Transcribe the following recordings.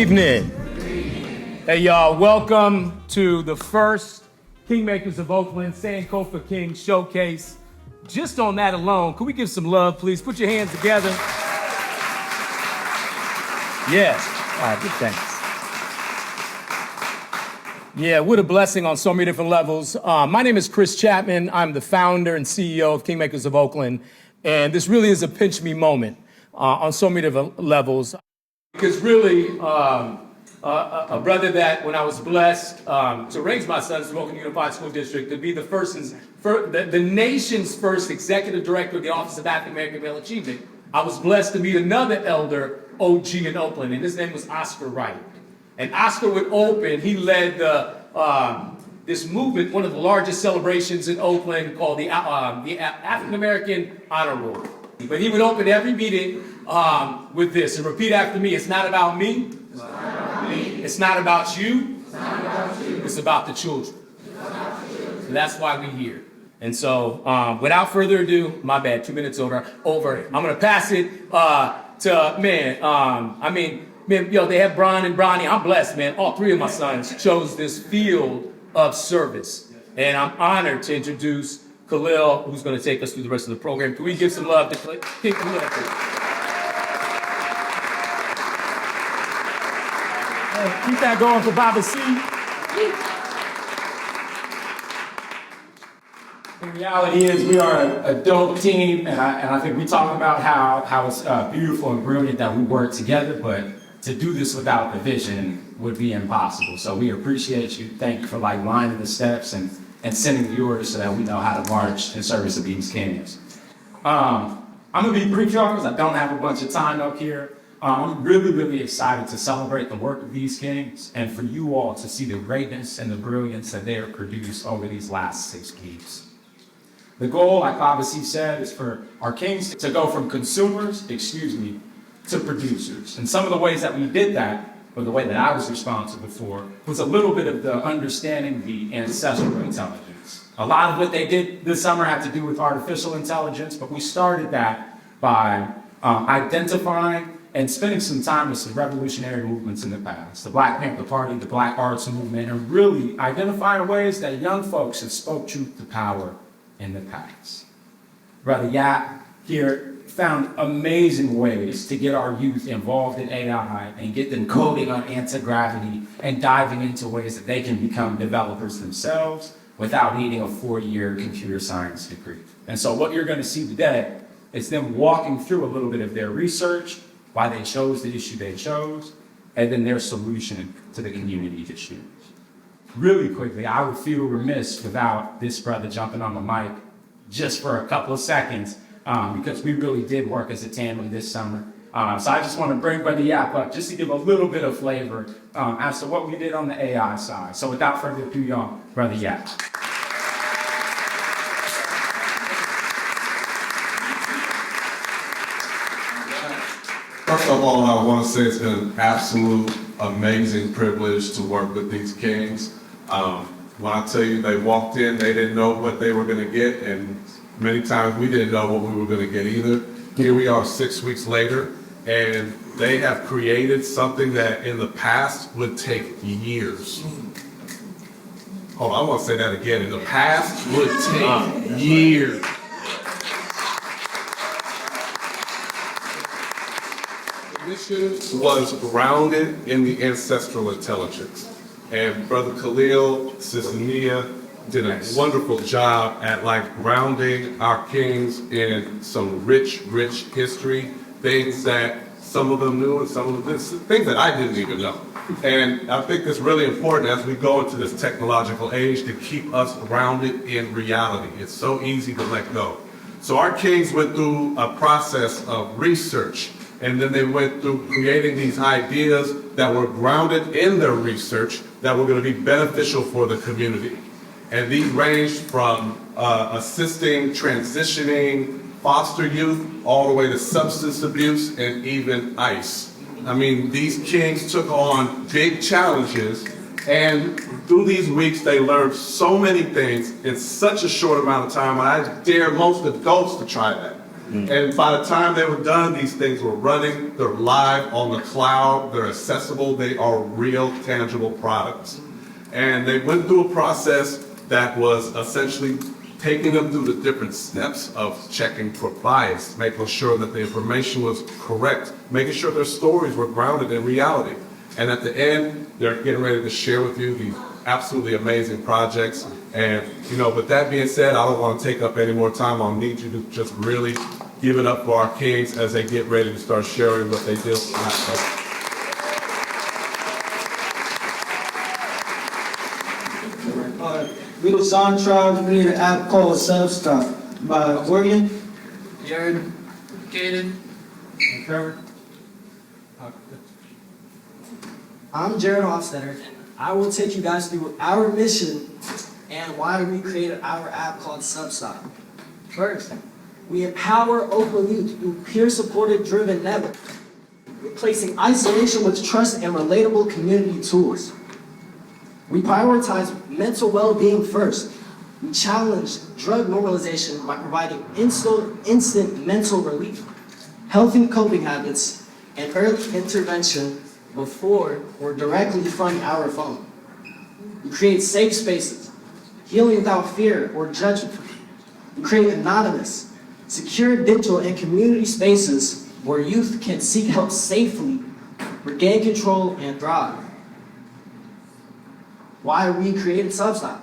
evening. Hey, y'all, welcome to the first Kingmakers of Oakland Sankofa Kings Showcase. Just on that alone, can we give some love, please? Put your hands together. Yes. All right, good thanks. Yeah, what a blessing on so many different levels. My name is Chris Chapman. I'm the founder and CEO of Kingmakers of Oakland. And this really is a pinch me moment on so many different levels. Because really, a brother that when I was blessed to raise my sons in Oakland Unified School District, to be the the nation's first executive director of the Office of African American Male Achievement, I was blessed to meet another elder OG in Oakland, and his name was Oscar Wright. And Oscar would open, he led this movement, one of the largest celebrations in Oakland called the African American Honor Roll. But he would open every meeting with this, and repeat after me, it's not about me, it's not about you, it's about the children. So that's why we're here. And so without further ado, my bad, 2 minutes over. I'm gonna pass it to, man, yo, they have Brian and Bronny. I'm blessed, man. All three of my sons chose this field of service. And I'm honored to introduce Khalil, who's going to take us through the rest of the program. Can we give some love to Khalil? Keep that going for Baba C. The reality is we are a dope team, and I think we talk about how it's beautiful and brilliant that we work together, but to do this without the vision would be impossible. So we appreciate you. Thank you for lining the steps and sending the orders so that we know how to march in service of these kings. I'm gonna be brief, y'all, because I don't have a bunch of time up here. I'm really, really excited to celebrate the work of these kings and for you all to see the greatness and the brilliance that they have produced over these last 6 weeks. The goal, like obviously said, is for our kings to go from consumers, to producers. And some of the ways that we did that, or the way that I was responsible for, was a little bit of the understanding the ancestral intelligence. A lot of what they did this summer had to do with artificial intelligence, but we started that by identifying and spending some time with some revolutionary movements in the past. The Black Panther Party, the Black Arts Movement, and really identifying ways that young folks have spoke truth to power in the past. Brother Yap here found amazing ways to get our youth involved in AI and get them coding on anti-gravity and diving into ways that they can become developers themselves without needing a 4-year computer science degree. And so what you're going to see today is them walking through a little bit of their research, why they chose the issue they chose, and then their solution to the community issues. Really quickly, I would feel remiss without this brother jumping on the mic just for a couple of seconds, because we really did work as a tandem this summer. So I just want to bring Brother Yap up just to give a little bit of flavor as to what we did on the AI side. So without further ado, y'all, Brother Yap. First of all, I want to say it's been an absolute amazing privilege to work with these kings. When I tell you they walked in, they didn't know what they were going to get, and many times we didn't know what we were going to get either. Here we are 6 weeks later, and they have created something that in the past would take years. Hold on, I want to say that again. In the past would take years. The mission was grounded in the ancestral intelligence. And Brother Khalil, Sister Nia did a wonderful job at grounding our kings in some rich history, things that some of them knew and some of them things that I didn't even know. And I think it's really important as we go into this technological age to keep us grounded in reality. It's so easy to let go. So our kings went through a process of research, and then they went through creating these ideas that were grounded in their research that were going to be beneficial for the community. And these ranged from assisting, transitioning, foster youth, all the way to substance abuse and even ICE. I mean, these kings took on big challenges, and through these weeks they learned so many things in such a short amount of time. I dare most adults to try that. And by the time they were done, these things were running, they're live on the cloud, they're accessible, they are real, tangible products. And they went through a process that was essentially taking them through the different steps of checking for bias, making sure that the information was correct, making sure their stories were grounded in reality. And at the end, they're getting ready to share with you these absolutely amazing projects. And, with that being said, I don't want to take up any more time. I'll need you to just really give it up for our kings as they get ready to start sharing what they did. We was on trial. We made an app called Substop by Oregon. Jared, Caden, And Trevor? I'm Jared Hofstetter. I will take you guys through our mission and why we created our app called Substop. First, we empower Oakland youth through peer-supported driven networks, replacing isolation with trust and relatable community tools. We prioritize mental well-being first. We challenge drug normalization by providing instant mental relief, healthy coping habits, and early intervention before or directly from our phone. We create safe spaces, healing without fear or judgment. We create anonymous, secure digital and community spaces where youth can seek help safely, regain control, and thrive. Why we created Substop.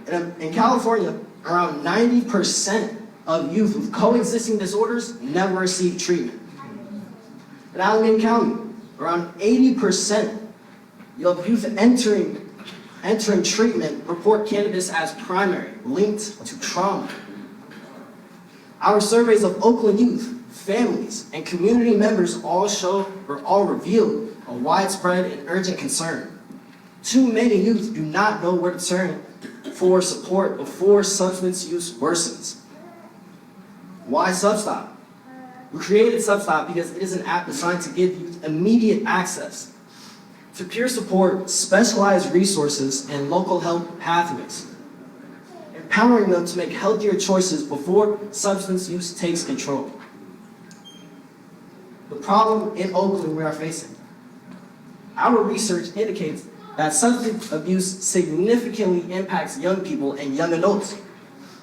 In California, around 90% of youth with coexisting disorders never receive treatment. In Alameda County, around 80% of youth entering treatment report cannabis as primary, linked to trauma. Our surveys of Oakland youth, families, and community members all reveal a widespread and urgent concern. Too many youth do not know where to turn for support before substance use worsens. Why Substop? We created Substop because it is an app designed to give youth immediate access to peer support, specialized resources, and local health pathways, empowering them to make healthier choices before substance use takes control. The problem in Oakland we are facing. Our research indicates that substance abuse significantly impacts young people and young adults,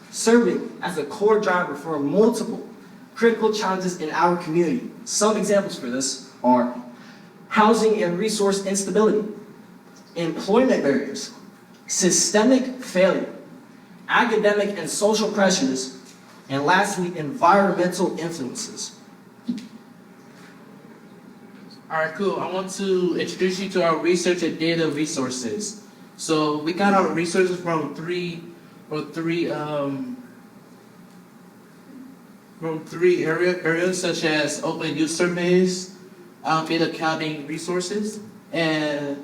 serving as a core driver for multiple critical challenges in our community. Some examples for this are housing and resource instability, employment barriers, systemic failure, academic and social pressures, and lastly, environmental influences. All right, cool. I want to introduce you to our research and data resources. So we got our resources from three areas such as Oakland Youth Surveys, Data Counting Resources, and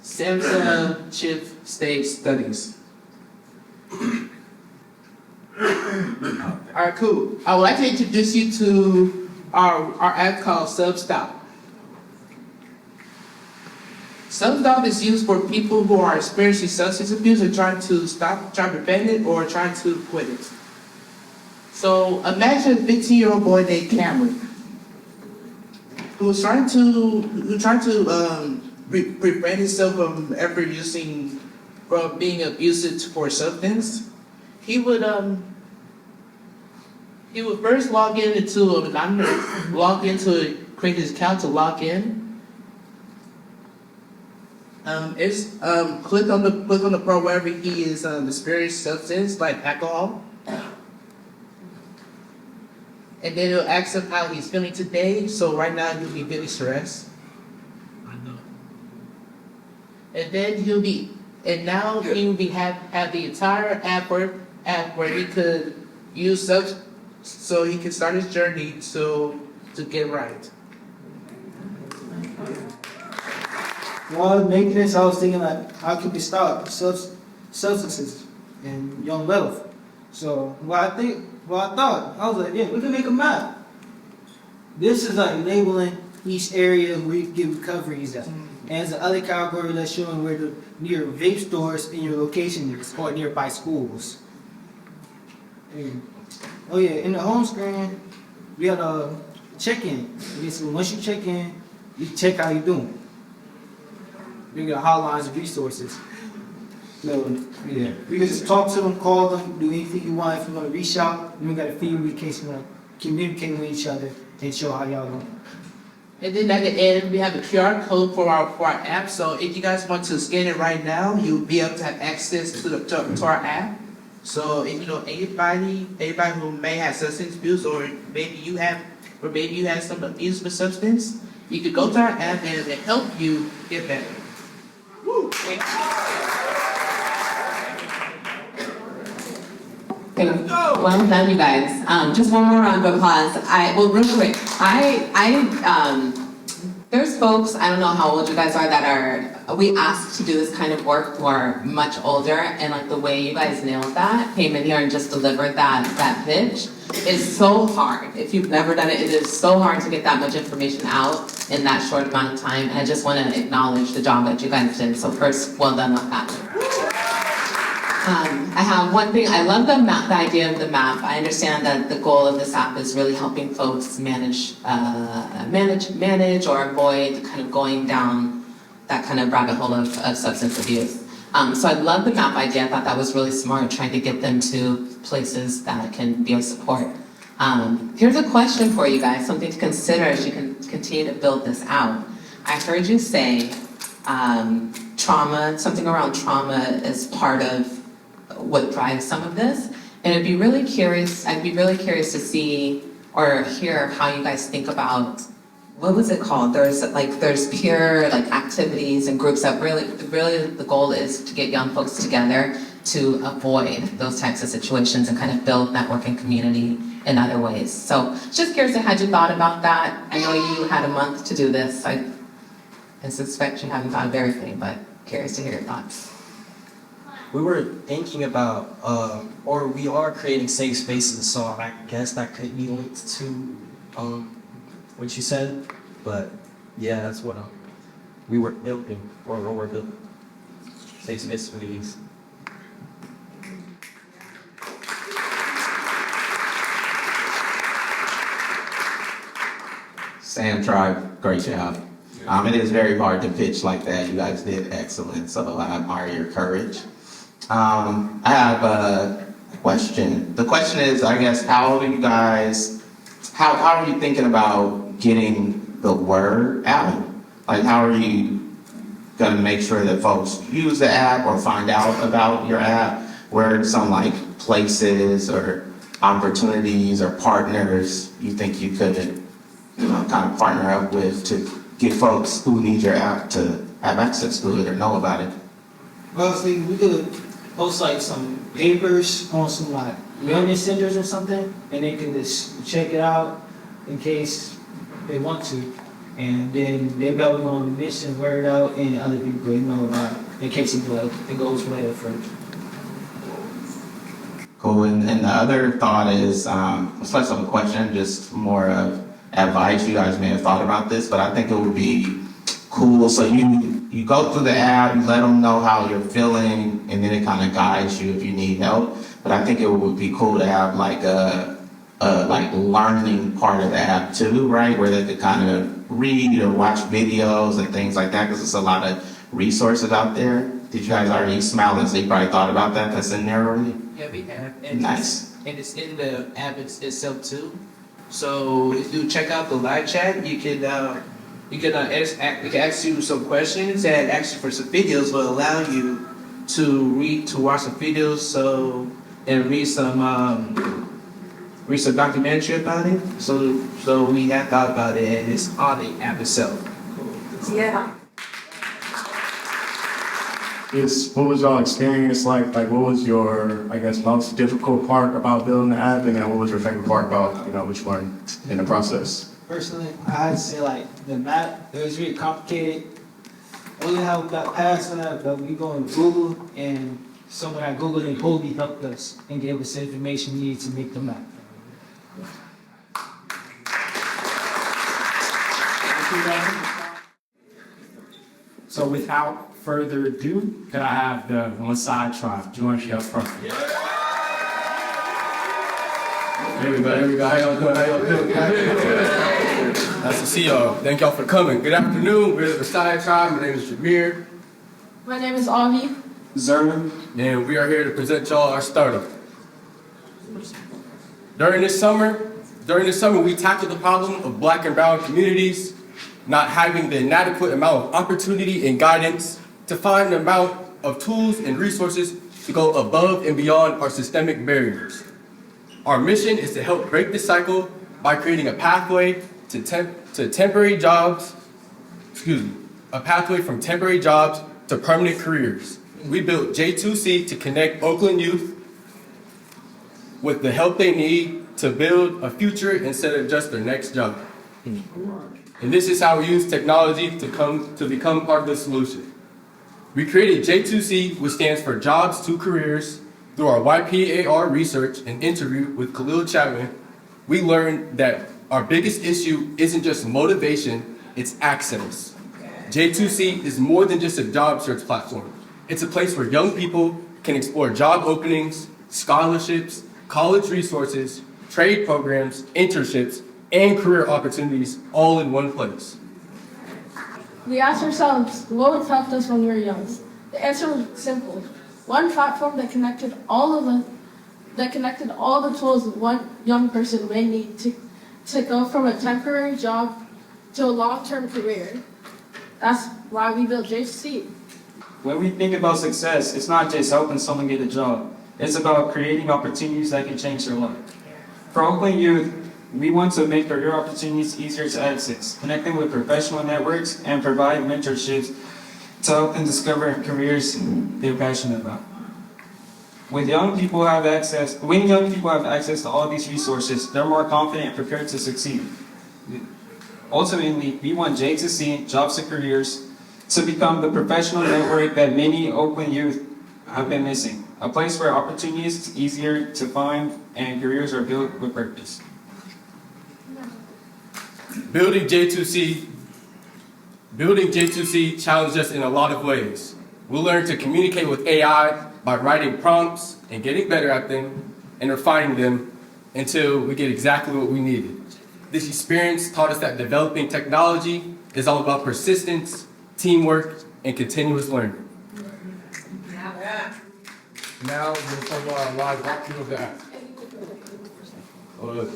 SAMHSA Chief State Studies. All right, cool. I would like to introduce you to our app called Substop. Substop is used for people who are experiencing substance abuse and trying to prevent it, or trying to quit it. So imagine a 15-year-old boy named Cameron who's trying to prevent himself from from being abusive for substance. He would first create his account to log in. Click on the part wherever he is experiencing substance like alcohol, and then it'll ask him how he's feeling today. So right now he'll be feeling stressed. And then he'll be have the entire app where he could use so he can start his journey to get right. While I was making this, I was thinking like, how could we stop substances and young wealth? So I thought, I was like, yeah, we can make a map. This is like labeling each area where you get recoveries at. And there's the other category that's showing where the near vape stores in your location is, or nearby schools. And Oh yeah, in the home screen, we got a check-in. So once you check in, you check how you doing. We got hotlines and resources. So yeah, we can just talk to them, call them, do anything you want. If you want to reach out, then we got a feed in case you want to communicate with each other and show how y'all doing. And then at the end, we have a QR code for our app. So if you guys want to scan it right now, you'll be able to have access to our app. So if you know anybody who may have substance abuse, or maybe you have some abuse of a substance, you could go to our app and it'll help you get better. Woo. Okay, well done, you guys. Just one more round of applause. Real quick, there's folks, I don't know how old you guys are, we asked to do this kind of work who are much older, and like the way you guys nailed that, came in here and just delivered that pitch, is so hard. If you've never done it, it is so hard to get that much information out in that short amount of time, and I just want to acknowledge the job that you guys did. So first, well done on that. I have one thing. I love the idea of the map. I understand that the goal of this app is really helping folks manage or avoid kind of going down that kind of rabbit hole of substance abuse. So I love the map idea. I thought that was really smart, trying to get them to places that can be of support. Here's a question for you guys, something to consider as you can continue to build this out. I heard you say something around trauma is part of what drives some of this, and I'd be really curious to see or hear how you guys think about, what was it called? There's peer activities and groups that really the goal is to get young folks together to avoid those types of situations and kind of build networking community in other ways. So just curious, had you thought about that? I know you had a month to do this. I suspect you haven't thought of everything, but curious to hear your thoughts. We were thinking about, or we are creating safe spaces, so I guess that could be linked to what you said, but yeah, that's what we were building, or we're building. Safe spaces for these. Sam tried, great job. It is very hard to pitch like that. You guys did excellent, so I admire your courage. I have a question. The question is, I guess, how are you thinking about getting the word out? Like, how are you gonna make sure that folks use the app or find out about your app? Where are some places or opportunities or partners you think you could, kind of partner up with to get folks who need your app to have access to it or know about it? Well, see, we could post some papers on some wellness centers or something, and they can just check it out in case they want to, and then they'll be able to go on the mission, word out, and other people know about it in case it goes whatever further. Cool, and the other thought is, it's less of a question, just more of advice. You guys may have thought about this, but I think it would be cool. So you go through the app, you let them know how you're feeling, and then it kind of guides you if you need help. But I think it would be cool to have a learning part of the app too, right? Where they could kind of read or watch videos and things like that, because there's a lot of resources out there. Did you guys already smile and say you probably thought about that? That's in there already? Yeah, we have. And Nice. It's in the app itself too. So if you check out the live chat, you can ask you some questions and ask you for some videos will allow you to watch some videos and read some documentary about it. So we have thought about it, and it's on the app itself. Yeah. What was y'all experience like? What was your, I guess, most difficult part about building the app, and then what was your favorite part about, what you learned in the process? Personally, I'd say the map, it was really complicated. Only how we got past that, but we go on Google, and someone at Google and Kobe helped us and gave us the information we needed to make the map. So without further ado, could I have the one side tribe join me up front? There we go. How y'all doing? Nice to see y'all. Thank y'all for coming. Good afternoon. We're the Messiah Tribe. My name is Jameer. My name is Avi. Zerman. And we are here to present y'all our startup. During this summer, we tackled the problem of Black and brown communities not having the inadequate amount of opportunity and guidance to find the amount of tools and resources to go above and beyond our systemic barriers. Our mission is to help break the cycle by creating a pathway to temporary jobs, a pathway from temporary jobs to permanent careers. We built J2C to connect Oakland youth with the help they need to build a future instead of just their next job. And this is how we use technology to become part of the solution. We created J2C, which stands for Jobs to Careers. Through our YPAR research and interview with Khalil Chapman, we learned that our biggest issue isn't just motivation, it's access. J2C is more than just a job search platform. It's a place where young people can explore job openings, scholarships, college resources, trade programs, internships, and career opportunities all in one place. We asked ourselves, what would help us when we were young? The answer was simple. One platform that connected all the tools one young person may need to go from a temporary job to a long-term career. That's why we built JC. When we think about success, it's not just helping someone get a job. It's about creating opportunities that can change their life. For Oakland youth, we want to make career opportunities easier to access, connecting with professional networks, and provide mentorships to help them discover careers they're passionate about. When young people have access to all these resources, they're more confident and prepared to succeed. Ultimately, we want J2C, Jobs and Careers, to become the professional network that many Oakland youth have been missing. A place where opportunities are easier to find and careers are built with purpose. Building J2C challenged us in a lot of ways. We learned to communicate with AI by writing prompts and getting better at them and refining them until we get exactly what we needed. This experience taught us that developing technology is all about persistence, teamwork, and continuous learning. Now we're talking about a live walkthrough of the app.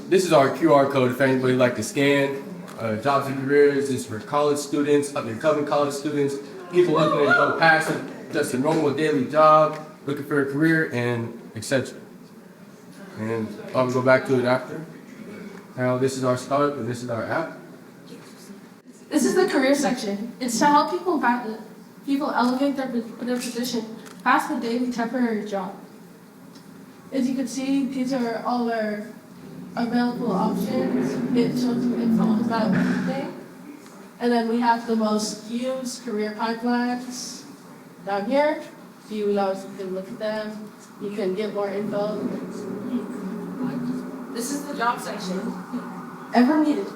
This is our QR code if anybody would like to scan. Jobs and Careers is for college students, up-and-coming college students, people looking to go past just a normal daily job, looking for a career, and etc. And I'll go back to it after. Now this is our startup and this is our app. This is the career section. It's to help people elevate their position past the daily temporary job. As you can see, these are all our available options. It shows you info about everything. And then we have the most used career pipelines down here. So you guys can look at them. You can get more info. This is the job section. Ever needed.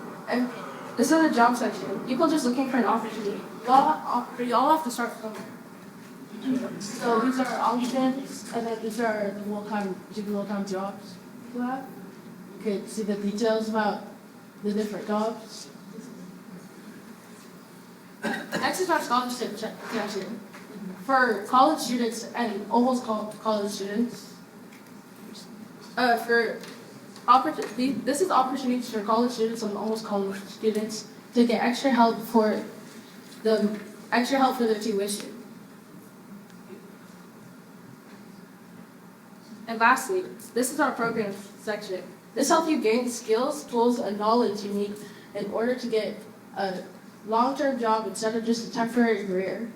This is the job section. People just looking for an opportunity. We all have to start somewhere. So these are options, and then these are the full-time jobs you have. You can see the details about the different jobs. Next is our scholarship section for college students and almost college students. This is opportunities for college students and almost college students to get extra help for their tuition. And lastly, this is our program section. This helps you gain skills, tools, and knowledge you need in order to get a long-term job instead of just a temporary career.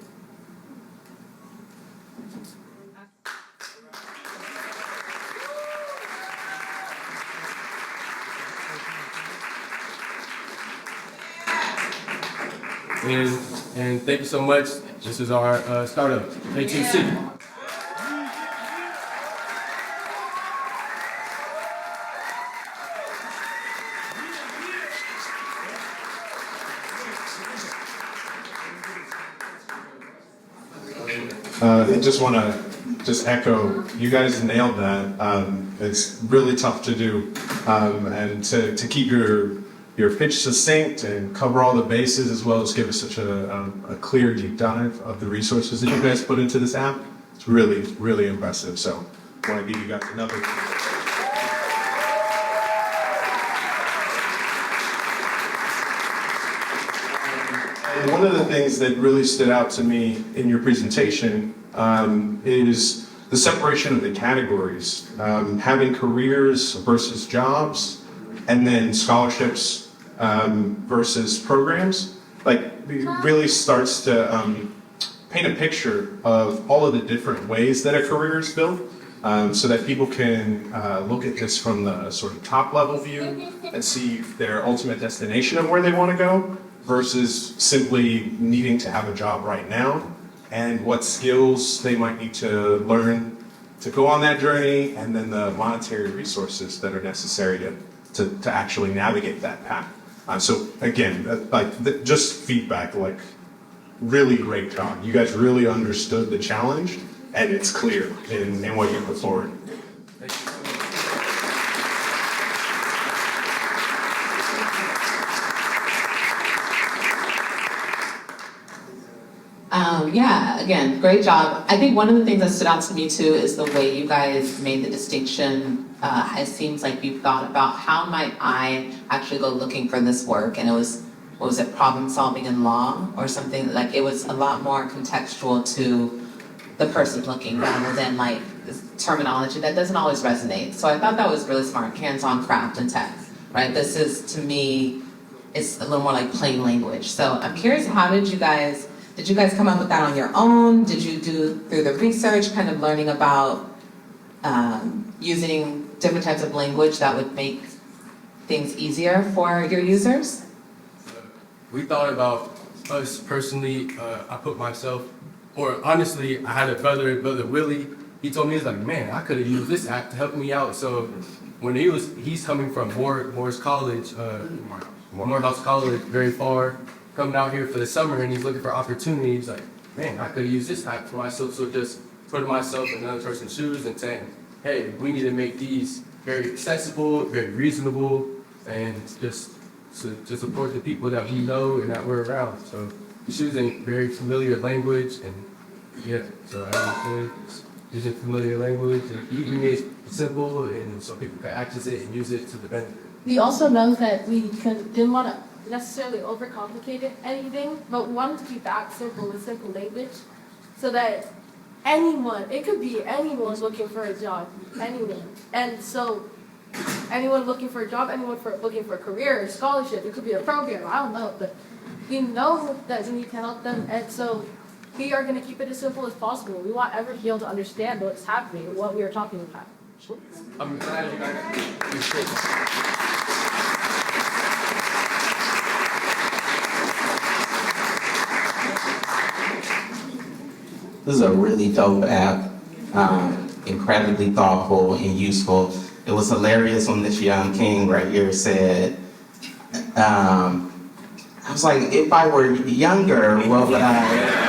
And thank you so much. This is our startup, J2C. I just want to just echo, you guys nailed that. It's really tough to do, and to keep your pitch succinct and cover all the bases, as well as give us such a clear deep dive of the resources that you guys put into this app. It's really, really impressive. So I want to give you guys another. And one of the things that really stood out to me in your presentation is the separation of the categories, having careers versus jobs, and then scholarships versus programs. Like, it really starts to paint a picture of all of the different ways that a career is built, so that people can look at this from the sort of top level view and see their ultimate destination of where they want to go, versus simply needing to have a job right now and what skills they might need to learn to go on that journey, and then the monetary resources that are necessary to actually navigate that path. So again, just feedback, like, really great job. You guys really understood the challenge, and it's clear in what you put forward. Yeah, again, great job. I think one of the things that stood out to me too is the way you guys made the distinction. It seems like you thought about how might I actually go looking for this work, and it was, what was it, problem solving in law or something? Like, it was a lot more contextual to the person looking rather than like this terminology that doesn't always resonate. So I thought that was really smart, hands-on craft and tech, right? This is, to me, it's a little more like plain language. So I'm curious, how did you guys come up with that on your own? Did you do through the research, kind of learning about using different types of language that would make things easier for your users? We thought about us personally. I put myself, or honestly, I had a brother Willie. He told me, he's like, man, I could have used this app to help me out. So when he's coming from Morehouse College, Morehouse College, very far, coming out here for the summer, and he's looking for opportunities. Like, man, I could have used this app for myself. So just putting myself in another person's shoes and saying, hey, we need to make these very accessible, very reasonable, and just to support the people that we know and that we're around. So choosing very familiar language, and yeah, so I would say using familiar language and keeping it simple, and so people can access it and use it to the benefit. We also know that we didn't want to necessarily overcomplicate anything, but we wanted to keep that simple with simple language, so that anyone, it could be anyone looking for a job, anyone. And so anyone looking for a job, anyone looking for a career, or scholarship, it could be a program, I don't know, but we know that we need to help them, and so we are going to keep it as simple as possible. We want everyone to be able to understand what's happening, what we are talking about. I'm glad you guys. This is a really dope app, incredibly thoughtful and useful. It was hilarious when this young king right here said, I was like, if I were younger, what would I?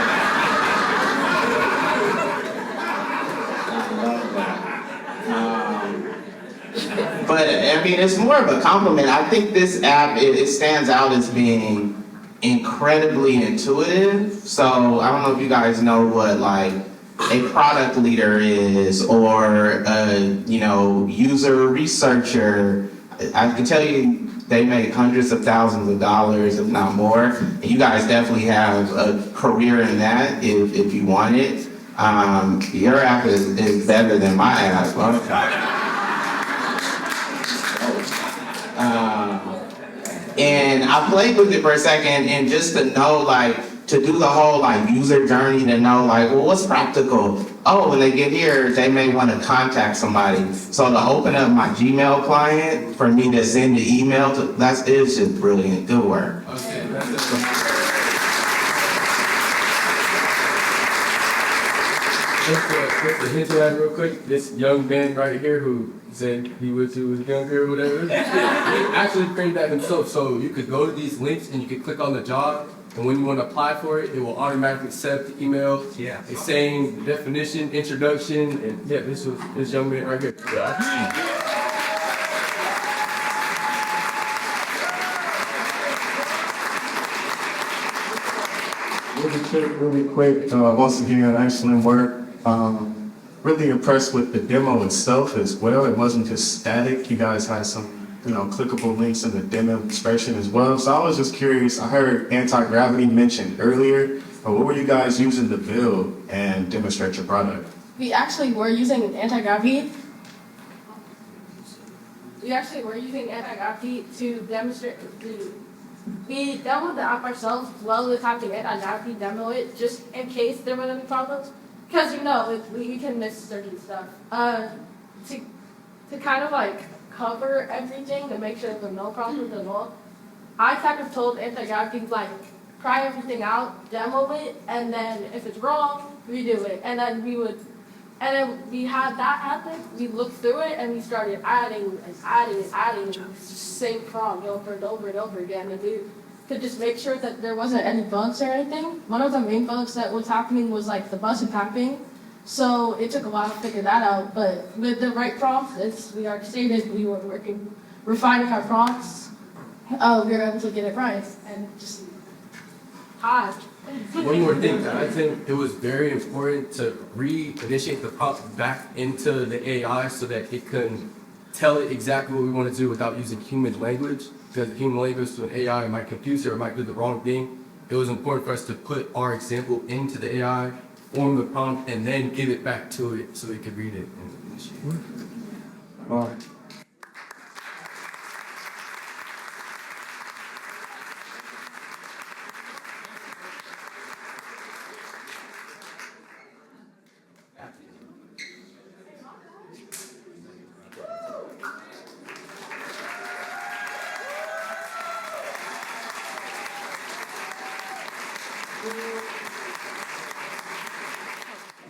But I mean, it's more of a compliment. I think this app, it stands out as being incredibly intuitive. So I don't know if you guys know what like a product leader is, or a user researcher. I can tell you they make hundreds of thousands of dollars, if not more. And you guys definitely have a career in that if you want it. Your app is better than my app. And I played with it for a second, and just to know, like, to do the whole, like, user journey, to know, like, well, what's practical? Oh, when they get here, they may want to contact somebody. So to open up my Gmail client, for me to send the email, it's just brilliant. Good work. Okay, Just to hint to that real quick, this young man right here who said he was younger or whatever, he actually created that himself. So you could go to these links and you could click on the job, and when you want to apply for it, it will automatically set up the email. Yeah. It's saying the definition, introduction, and yeah, this was this young man right here. Yeah. Really quick, once again, excellent work. Really impressed with the demo itself as well. It wasn't just static. You guys had some, clickable links in the demo expression as well. So I was just curious. I heard anti-gravity mentioned earlier. What were you guys using to build and demonstrate your product? We actually were using anti-gravity. To demonstrate. We demoed the app ourselves as well as having anti-gravity demo it just in case there were any problems. Because we can miss certain stuff. To kind of like cover everything to make sure there were no problems at all, I kind of told anti-gravity like try everything out, demo it, and then if it's wrong, redo it. And then we had that happen. We looked through it and we started adding the same prompt over and over and over again to just make sure that there wasn't any bugs or anything. One of the main bugs that was happening was like the buzzer tapping. So it took a while to figure that out. But with the right prompts, as we already stated, we were refining our prompts. We were able to get it right and just hide. One more thing, I think it was very important to re-initiate the prompt back into the AI so that it can tell it exactly what we want to do without using human language. Because human language to an AI might confuse it or might do the wrong thing. It was important for us to put our example into the AI, form the prompt, and then give it back to it so it could read it and initiate it. All right.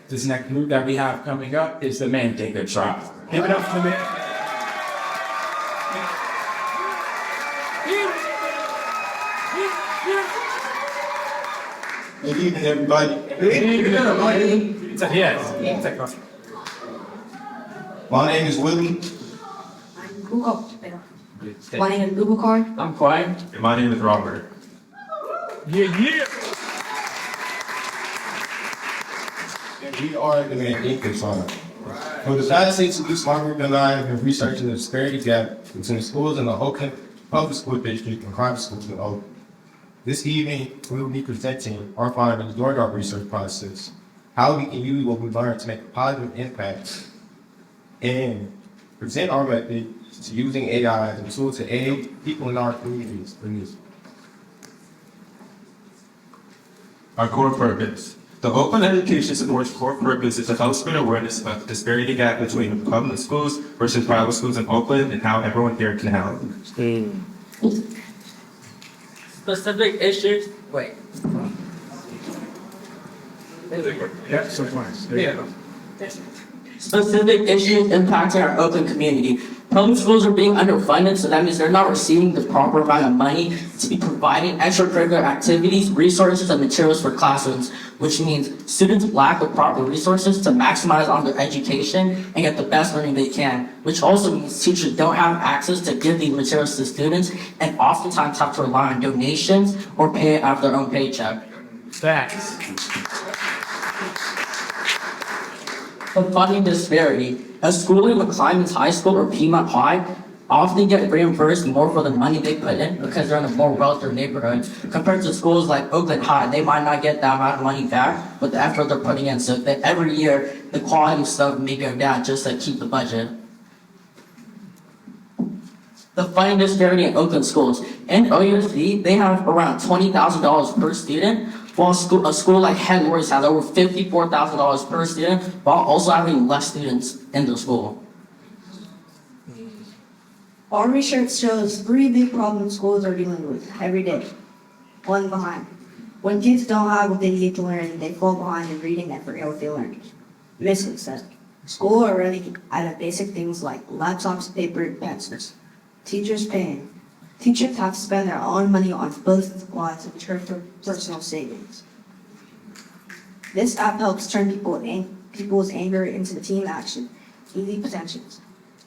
This next group that we have coming up is the Mandingo tribe. Give it up for the man. Good evening, everybody. Yes. My name is Willie. My name is Google Card. I'm quiet. And my name is Robert. Yeah. And we are the Mandingo tribe. For the past 6 weeks, my group and I have been researching the disparity gap between schools in the Oakland Public School District and private schools in Oakland. This evening, we will be presenting our findings during our research process, how we can use what we learned to make a positive impact, and present our method to using AI as a tool to aid people in our communities. Our core purpose. The Oakland Education Support's core purpose is to help spread awareness about the disparity gap between public schools versus private schools in Oakland and how everyone here can help. Specific issues. Wait. Yeah, so far. Specific issues impacting our Oakland community. Public schools are being underfunded, so that means they're not receiving the proper amount of money to be providing extracurricular activities, resources, and materials for classrooms, which means students lack the proper resources to maximize on their education and get the best learning they can, which also means teachers don't have access to give these materials to students and oftentimes have to rely on donations or pay it out of their own paycheck. Facts. The funding disparity. A school in McClymonds High School or Piedmont High often get reimbursed more for the money they put in because they're in a more wealthier neighborhood compared to schools like Oakland High. They might not get that amount of money back with the effort they're putting in. So that every year the quality of stuff may go down just to keep the budget. The funding disparity in Oakland schools. In OUC, they have around $20,000 per student, while a school like Headwaters has over $54,000 per student, while also having less students in the school. Our research shows 3 big problems schools are dealing with every day. Falling behind. When kids don't have what they need to learn, they fall behind in reading and forget what they learned. missing stuff. School are running out of basic things like laptops, paper, and pencils. Teachers paying. Teachers have to spend their own money on both supplies and personal savings. This app helps turn people's anger into team action, easy possessions.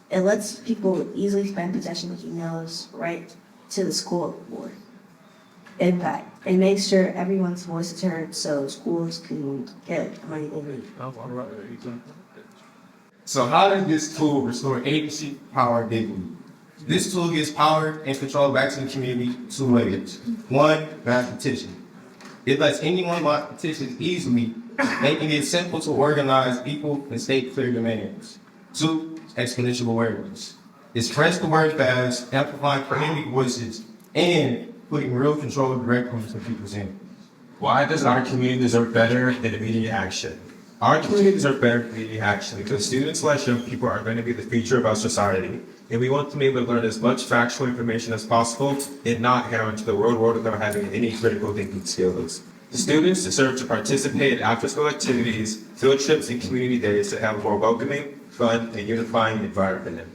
It lets people easily spend possession with emails right to the school board. In fact, it makes sure everyone's voice is heard so schools can get money they need. So how does this tool restore agency, power, and dignity? This tool gives power and control back to the community two ways. One, by petition. It lets anyone lodge petitions easily, making it simple to organize people and state clear demands. Two, exponential awareness. It spreads the word fast, amplifying community voices, and putting real control directly into people's hands. Why does our community deserve better than immediate action? Our community deserves better than immediate action because students slash young people are going to be the future of our society. And we want them to be able to learn as much factual information as possible and not head into the real world without having any critical thinking skills. The students deserve to participate in after-school activities, field trips, and community days to have a more welcoming, fun, and unifying environment.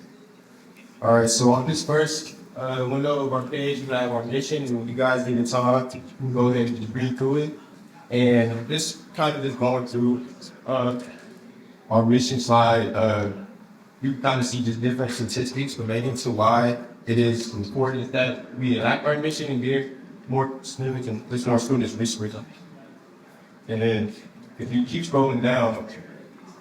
All right, so on this first window of our page, we have our mission, and you guys need to talk. You can go ahead and just read through it. And this kind of just going through our mission slide, you kind of see just different statistics relating to why it is important that we enact our mission and get more students and listen more students research. And then if you keep scrolling down,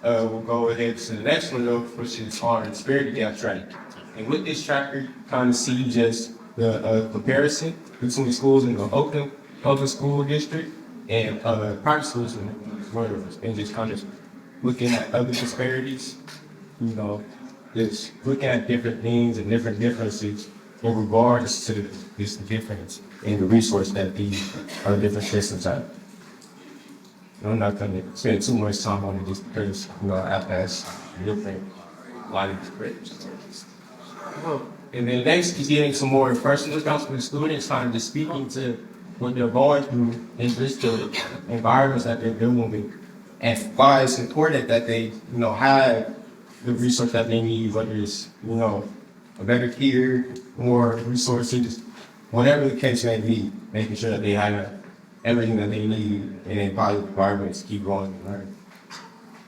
we'll go ahead to the next window, which is our disparity gap track. And with this tracker, you kind of see just the comparison between schools in the Oakland Public School District and private schools in and just kind of looking at other disparities, you know, just looking at different things and different differences in regards to this difference in the resource that these different systems have. I'm not going to spend too much time on it just because, you know, I have to ask different lighting scripts. And then next is getting some more personal accounts from the students, kind of just speaking to what they're going through and just the environments that they're dealing with. And why it's important that they, you know, have the resource that they need, whether it's, you know, a better peer, more resources, whatever the case may be, making sure that they have everything that they need in a positive environment to keep growing and learning.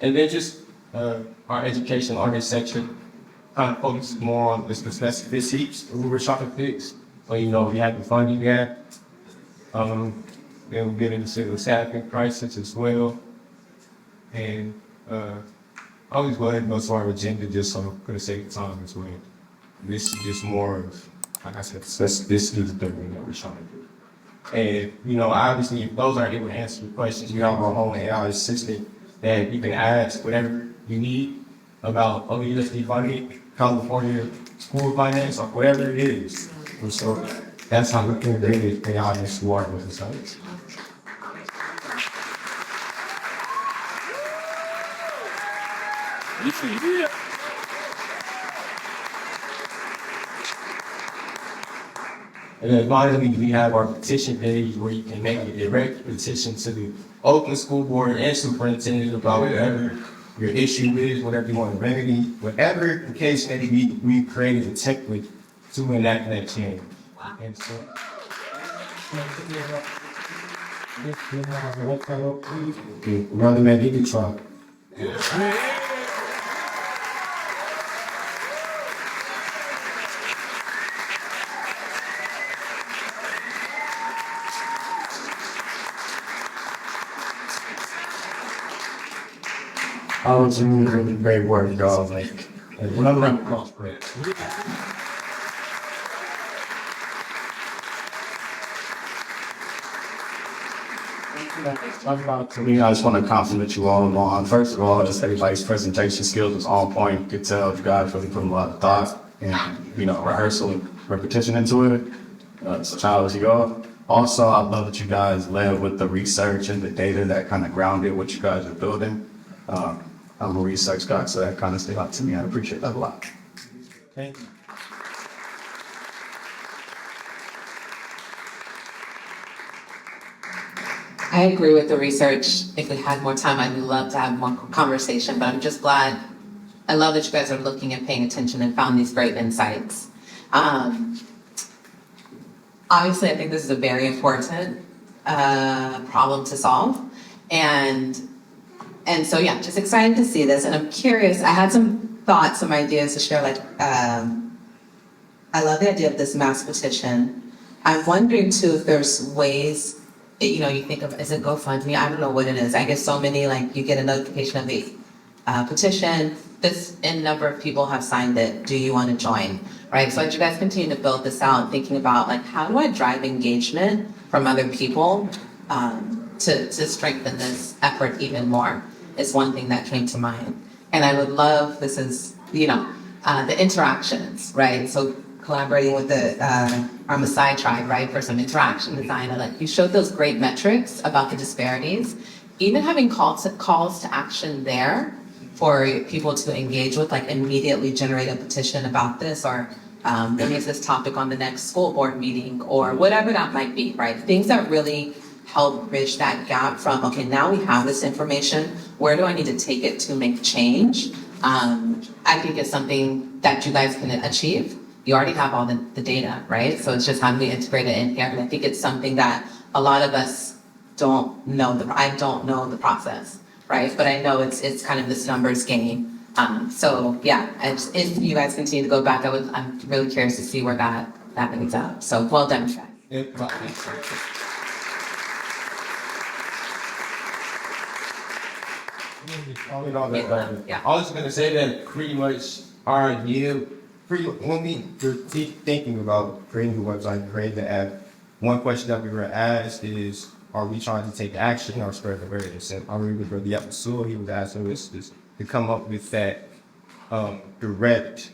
And then just our education on this section kind of focuses more on the specificities of what we're trying to fix. So, you know, we have the funding gap. Then we'll get into the staffing crisis as well. And I'll always go ahead and go to our agenda just so for the sake of time as well. This is just more of, like I said, this is the thing that we're trying to do. And, you know, obviously, if those aren't able to answer the questions, you have our whole AI assistant that you can ask whatever you need about OUSD funding, California school finance, or whatever it is. And so that's how we can integrate AI into our business sites. And then finally, we have our petition page where you can make a direct petition to the Oakland School Board and superintendent about whatever your issue is, whatever you want to remedy, whatever the case may be. We created a template to enact that change. And so, Brother man, he can try. I was really great work, y'all. Like another round of applause for it. To me, I just want to compliment you all on, first of all, just everybody's presentation skills was on point. You could tell you guys really put a lot of thought and, you know, rehearsal and repetition into it. It's a challenge to y'all. Also, I love that you guys led with the research and the data that kind of grounded what you guys are building. I'm a research guy, so that kind of stood out to me. I appreciate that a lot. Thank you. I agree with the research. If we had more time, I'd love to have more conversation, but I'm just glad. I love that you guys are looking and paying attention and found these great insights. Obviously, I think this is a very important problem to solve. And so, yeah, just excited to see this. And I'm curious, I had some thoughts, some ideas to share. Like, I love the idea of this mass petition. I'm wondering, too, if there's ways, you know, you think of, is it GoFundMe? I don't know what it is. I get so many, like, you get a notification of the petition. This N number of people have signed it. Do you want to join? Right? So as you guys continue to build this out, thinking about, like, how do I drive engagement from other people to strengthen this effort even more is one thing that came to mind. And I would love, this is, you know, the interactions, right? So collaborating with the Maasai tribe, right, for some interaction design. Like, you showed those great metrics about the disparities. Even having calls to action there for people to engage with, like immediately generate a petition about this, or raise this topic on the next school board meeting, or whatever that might be, right? Things that really help bridge that gap from, okay, now we have this information, where do I need to take it to make change? I think it's something that you guys can achieve. You already have all the data, right? So it's just how do we integrate it in here? And I think it's something that a lot of us don't know. I don't know the process, right? But I know it's kind of this numbers game. So yeah, if you guys continue to go back, I'm really curious to see where that ends up. So well done, guys. I was gonna say that pretty much when we were thinking about creating the website, creating the app, one question that we were asked is, are we trying to take action or spread awareness? And I remember the episode he was asking us to come up with that direct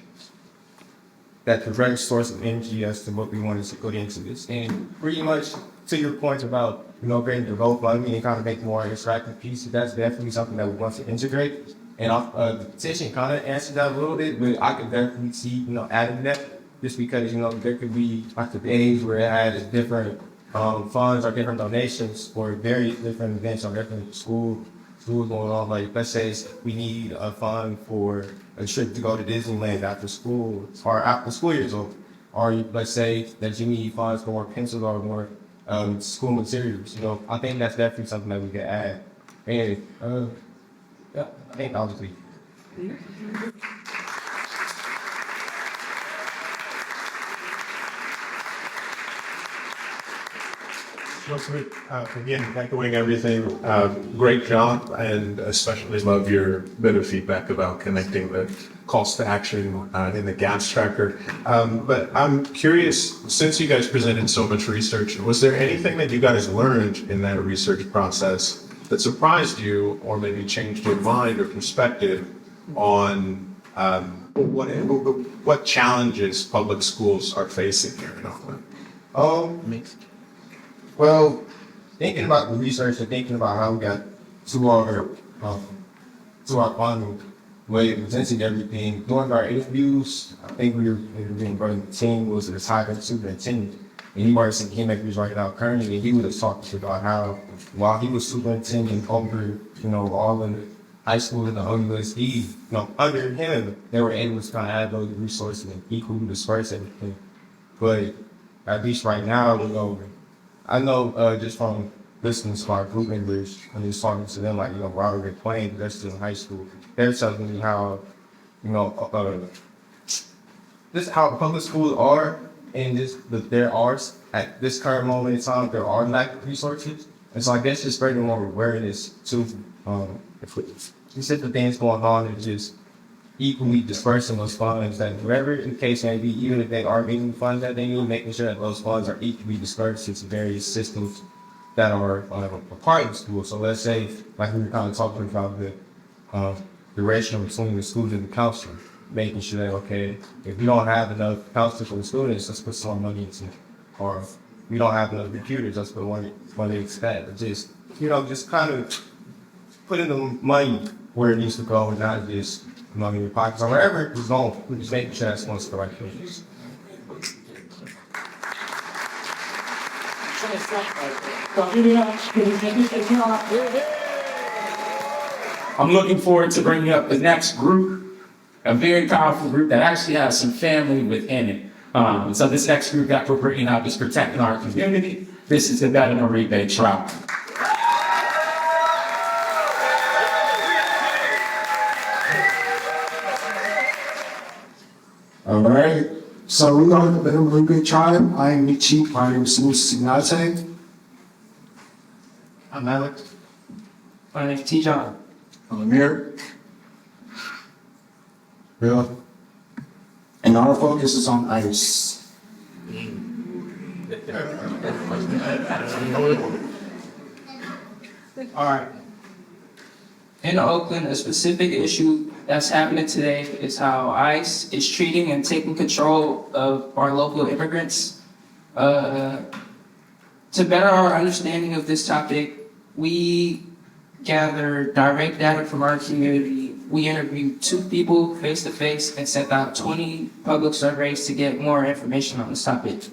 source of energy as to what we wanted to put into this. And pretty much to your point about, you know, creating the GoFundMe and kind of make more interactive pieces, that's definitely something that we want to integrate. And the petition kind of answered that a little bit, but I could definitely see, you know, adding that just because, you know, there could be like the days where it has different funds or different donations for various different events or different schools going on. Like, let's say we need a fund for a trip to go to Disneyland after school or after school year's over. Or let's say that you need funds for more pencils or more school materials. You know, I think that's definitely something that we can add. And yeah, I think I'll just leave. Again, echoing everything, great job, and especially love your bit of feedback about connecting the calls to action in the gaps tracker. But I'm curious, since you guys presented so much research, was there anything that you guys learned in that research process that surprised you or maybe changed your mind or perspective on what challenges public schools are facing here in Oakland? Well, thinking about the research and thinking about how we got to our final way of presenting everything, during our interviews, I think we were interviewing Brother Team was the retired superintendent, and he works in Kingmakers right now currently, and he would have talked about how while he was superintendent over, you know, all the high schools in the OUSD, you know, under him, they were able to kind of add those resources and equally disperse everything. But at least right now, you know, I know just from listening to our group members and just talking to them, like, you know, Robert and Plain, they're still in high school. They're telling me how, you know, this how public schools are, and there are at this current moment in time there are lack of resources. And so I guess just spreading more awareness to these different things going on and just equally dispersing those funds, that whatever the case may be, even if they are getting funds that they need, making sure that those funds are equally dispersed into various systems that are a part of the school. So let's say, like we were kind of talking about the ratio between the schools and the counselor, making sure that, okay, if we don't have enough counselors for the students, let's put some money into it. Or if we don't have enough computers, let's put money into that. Just, you know, just kind of putting the money where it needs to go and not just money in your pockets or wherever it's going. We're just making sure that's going to the right place. I'm looking forward to bringing up the next group, a very powerful group that actually has some family within it. So this next group that we're bringing up is protecting our community. This is the veterinary rebate tribe. All right. So we are the veterinary tribe. I am the chief. My name is Signate. I'm Alex. My name's T. John. I'm Amir. Real. And our focus is on ice. All right. In Oakland, a specific issue that's happening today is how ICE is treating and taking control of our local immigrants. To better our understanding of this topic, we gather direct data from our community. We interviewed 2 people face to face and sent out 20 public surveys to get more information on this topic.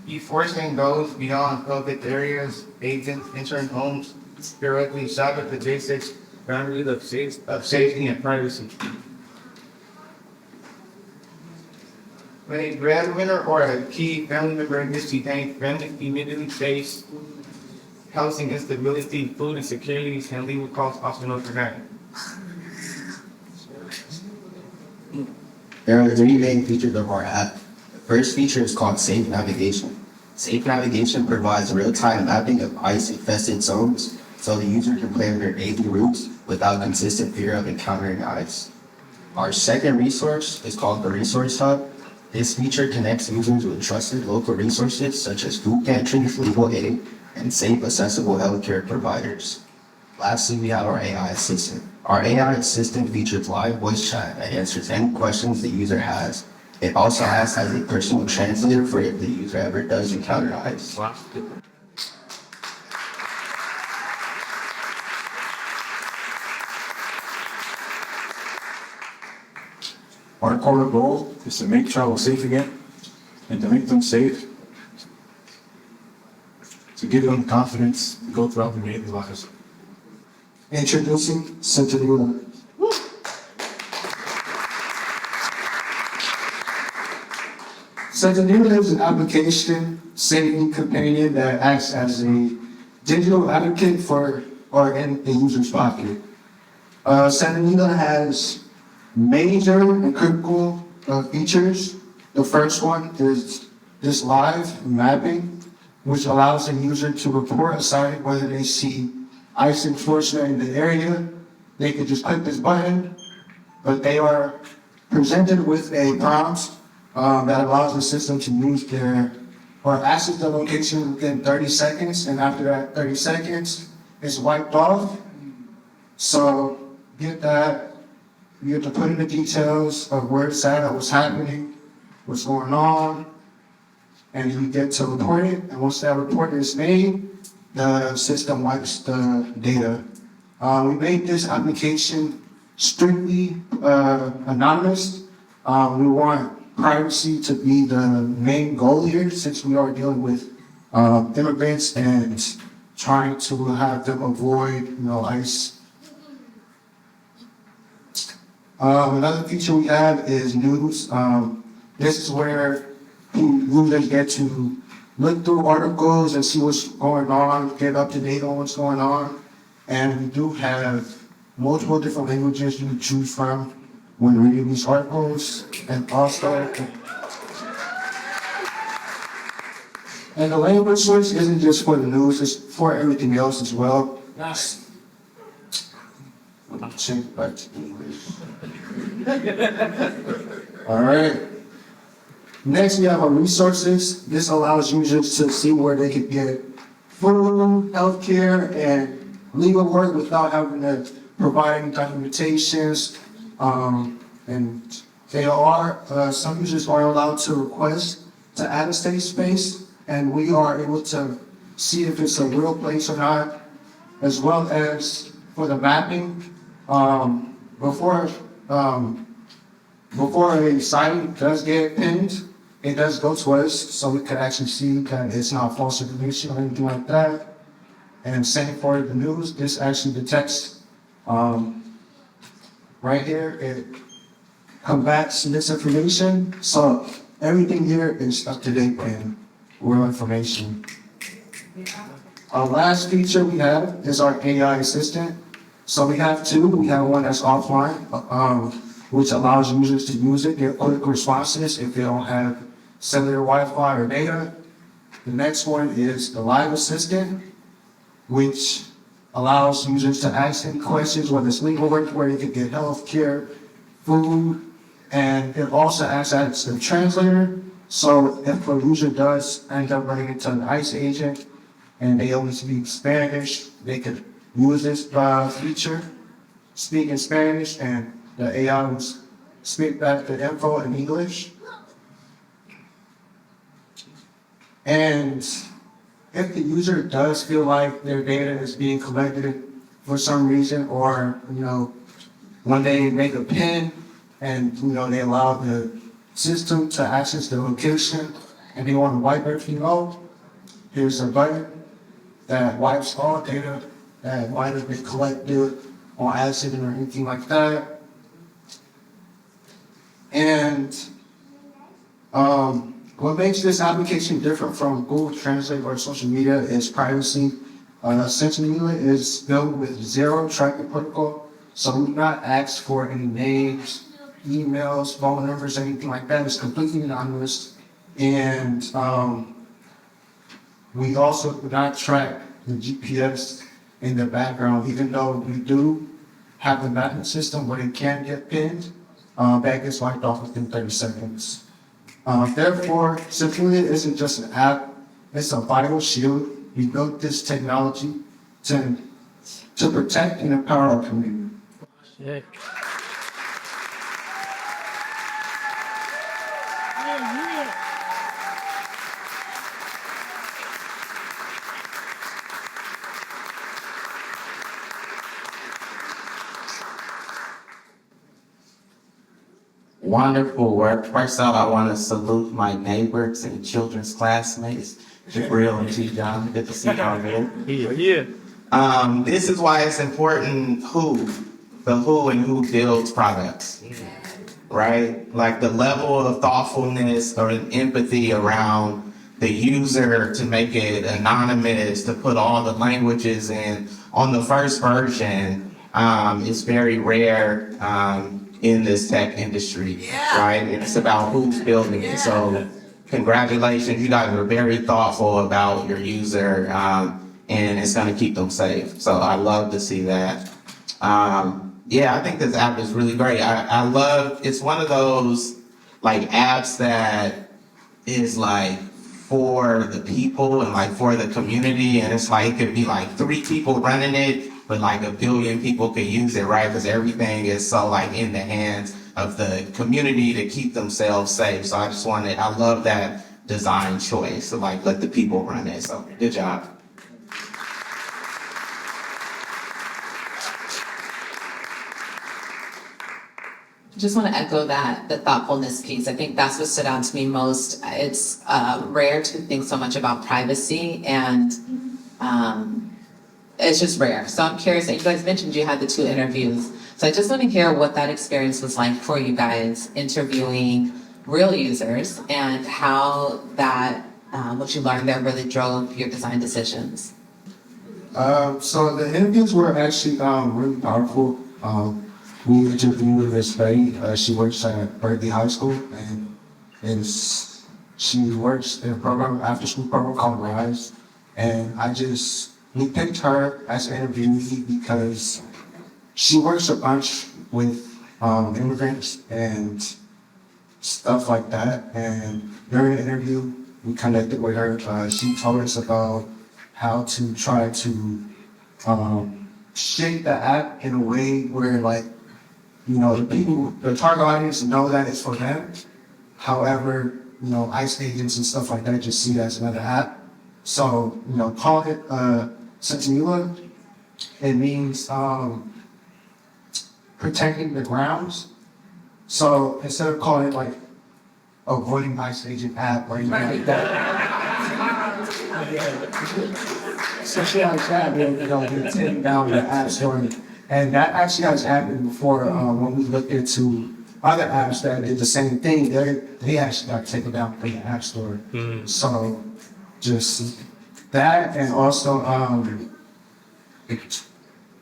Enforcement goes beyond public areas, agents entering homes directly shop at the basics boundaries of safety and privacy. When a breadwinner or a key family member is detained, family immediately face housing instability, food insecurities, and legal costs often overnight. There are 3 main features of our app. The first feature is called Safe Navigation. Safe Navigation provides real-time mapping of ice-infested zones so the user can plan their daily routes without consistent fear of encountering ice. Our second resource is called the Resource Hub. This feature connects users with trusted local resources such as food pantries, legal aid, and safe, accessible healthcare providers. Lastly, we have our AI assistant. Our AI assistant features live voice chat that answers any questions the user has. It also acts as a personal translator for if the user ever does encounter ice. Our core goal is to make travel safe again and to make them safe, to give them confidence to go throughout their daily lives. Introducing Centennial. Centennial is an application safety companion that acts as a digital advocate in the user's pocket. Centennial has major and critical features. The first one is this live mapping, which allows the user to report a site whether they see ice enforcement in the area. They could just click this button, but they are presented with a prompt that allows the system to use or access the location within 30 seconds, and after that 30 seconds, it's wiped off. So get that. You have to put in the details of where it's at, what's happening, what's going on, and you get to report it. And once that report is made, the system wipes the data. We made this application strictly anonymous. We want privacy to be the main goal here, since we are dealing with immigrants and trying to have them avoid, ICE. Another feature we have is news. This is where users get to look through articles and see what's going on, get up to date on what's going on. And we do have multiple different languages you can choose from when reading these articles. And also, and the language switch isn't just for the news, it's for everything else as well. Change back to English. All right. Next, we have our resources. This allows users to see where they can get food, healthcare, and legal work without having to provide any documentations. And they are, some users are allowed to request to add a safe space, and we are able to see if it's a real place or not, as well as for the mapping. Before a site does get pinned, it does go to us, so we can actually see that it's not false information or anything like that. And same for the news, this actually detects, right here, it combats misinformation. So everything here is up to date and real information. Our last feature we have is our AI assistant. So we have two. We have one that's offline, which allows users to use it, get quick responses if they don't have cellular Wi-Fi or data. The next one is the live assistant, which allows users to ask any questions, whether it's legal work, where you can get health care, food, and it also acts as a translator. So if a user does end up running into an ICE agent and they only speak Spanish, they could use this feature, speak in Spanish, and the AI will speak back the info in English. And if the user does feel like their data is being collected for some reason, or when they make a PIN and they allow the system to access the location and they want to wipe everything out, here's a button that wipes all data that might have been collected on accident or anything like that. And what makes this application different from Google Translate or social media is privacy. Sentinel is built with zero tracking protocol, so we do not ask for any names, emails, phone numbers, anything like that. It's completely anonymous. And we also do not track the GPS in the background, even though we do have the mapping system where it can get pinned, that gets wiped off within 30 seconds. Therefore, Sentinel isn't just an app, it's a vital shield. We built this technology to protect and empower our community. Wonderful work. First off, I want to salute my neighbors and children's classmates, Jabril and T. John. Good to see y'all here. This is why it's important the who and who builds products, right? Like the level of thoughtfulness or empathy around the user to make it anonymous, to put all the languages in on the first version is very rare in this tech industry, right? And it's about who's building it. So congratulations, you guys are very thoughtful about your user, and it's gonna keep them safe. So I love to see that. I think this app is really great. I love, it's one of those like apps that is like for the people and like for the community, and it's like, it could be like 3 people running it, but like 1 billion people could use it, right? Because everything is so like in the hands of the community to keep themselves safe. So I love that design choice to like let the people run it. So good job. Just want to echo that, the thoughtfulness piece. I think that's what stood out to me most. It's rare to think so much about privacy, and it's just rare. So I'm curious, you guys mentioned you had the 2 interviews. So I just want to hear what that experience was like for you guys, interviewing real users, and how that, what you learned there really drove your design decisions. So the interviews were actually really powerful. We interviewed Miss Betty. She works at Berkeley High School, and she works in a program, after-school program called Rise. And we picked her as an interviewee because she works a bunch with immigrants and stuff like that. And during the interview, we connected with her. She told us about how to try to shape the app in a way where the target audience know that it's for them. However, ICE agents and stuff like that just see it as another app. So, call it Sentinel. It means protecting the grounds. So instead of calling it like avoiding ICE agent app or anything like that. So she has happened, we're taking down the app store. And that actually has happened before when we looked into other apps that did the same thing. They actually got taken down from the app store. So just that, and also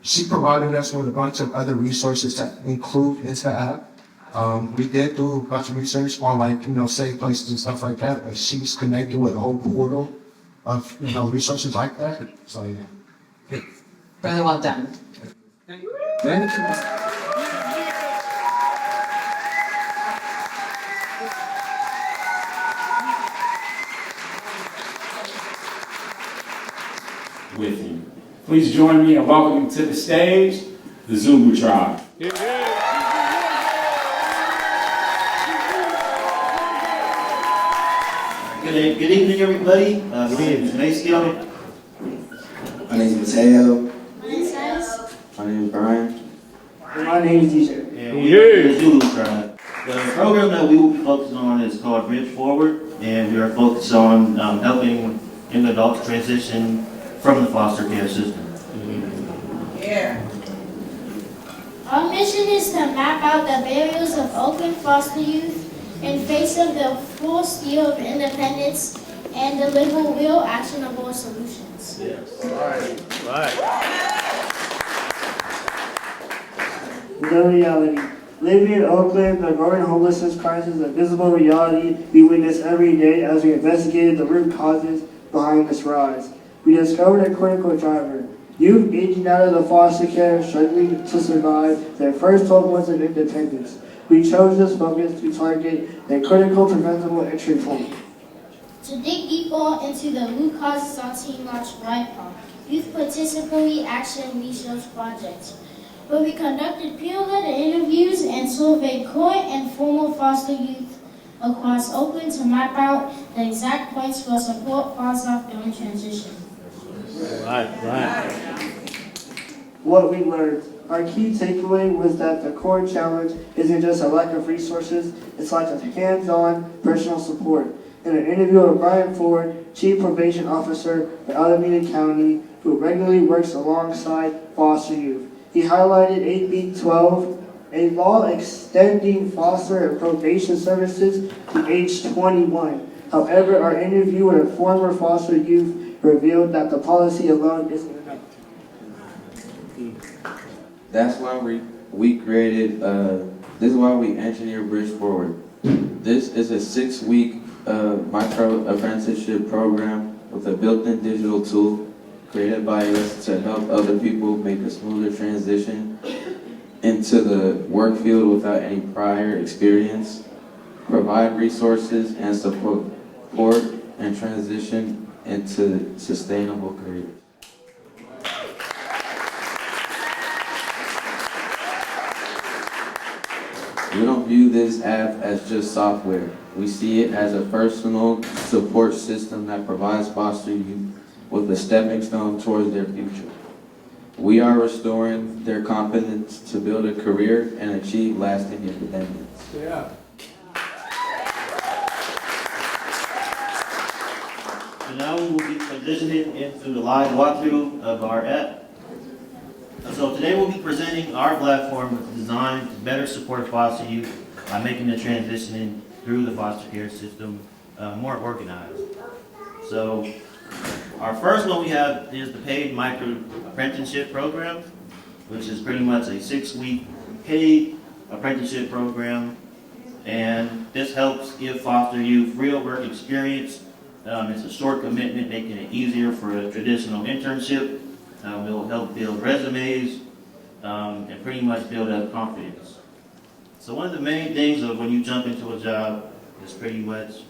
she provided us with a bunch of other resources to include into the app. We did do a bunch of research on safe places and stuff like that, but she's connected with a whole portal of resources like that. So yeah. Really well done. Thank you. With you. Please join me in welcoming to the stage the Zulu tribe. Good evening, everybody. My name is Maceo. My name is Mateo. My name is My name is Brian. My name is DJ. And we are the Zulu tribe. The program that we will be focusing on is called Bridge Forward, and we are focused on helping young adults transition from the foster care system. Our mission is to map out the barriers of Oakland foster youth in face of the full steel of independence and deliver real actionable solutions. The reality. Living in Oakland, the growing homelessness crisis is a visible reality we witness every day as we investigated the root causes behind this rise. We discovered a critical driver. Youth aging out of the foster care, struggling to survive their first 12 months of independence. We chose this focus to target a critical preventable entry point. To dig deeper into the root causes, our team launched RIPA, Youth Participatory Action Research Project, where we conducted peer-led interviews and surveyed current and former foster youth across Oakland to map out the exact points for support falls off during transition. What we learned. Our key takeaway was that the core challenge isn't just a lack of resources, it's lack of hands-on personal support. In an interview with Brian Ford, Chief Probation Officer for Alameda County, who regularly works alongside foster youth, he highlighted AB 12, a law extending foster and probation services to age 21. However, our interview with a former foster youth revealed that the policy alone isn't enough. That's why we created, this is why we engineered Bridge Forward. This is a 6-week micro apprenticeship program with a built-in digital tool created by us to help other people make a smoother transition into the work field without any prior experience, provide resources and support and transition into sustainable careers. We don't view this app as just software. We see it as a personal support system that provides foster youth with a stepping stone towards their future. We are restoring their confidence to build a career and achieve lasting independence. Yeah. So now we will be transitioning into the live walkthrough of our app. So today we'll be presenting our platform that's designed to better support foster youth by making the transitioning through the foster care system more organized. So our first one we have is the paid micro apprenticeship program, which is pretty much a 6-week paid apprenticeship program. And this helps give foster youth real work experience. It's a short commitment, making it easier for a traditional internship. Will help build resumes and pretty much build up confidence. So one of the main things of when you jump into a job is pretty much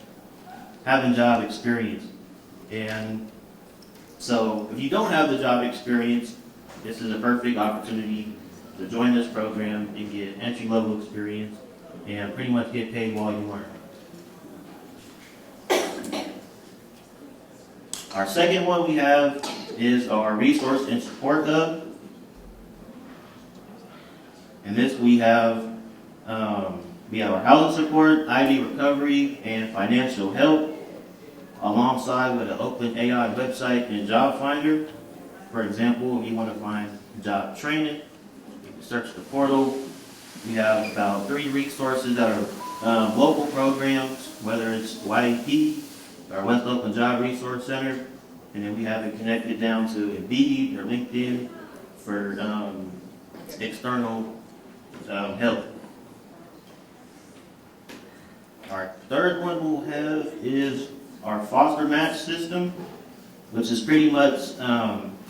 having job experience. And so if you don't have the job experience, this is a perfect opportunity to join this program and get entry-level experience and pretty much get paid while you learn. Our second one we have is our Resource and Support Hub. And this we have We have our housing support, ID recovery, and financial help, alongside with the Oakland AI website and job finder. For example, if you want to find job training, you can search the portal. We have about 3 resources that are local programs, whether it's YAP or West Oakland Job Resource Center, and then we have it connected down to Indeed or LinkedIn for external help. Our third one we'll have is our foster match system, which is pretty much,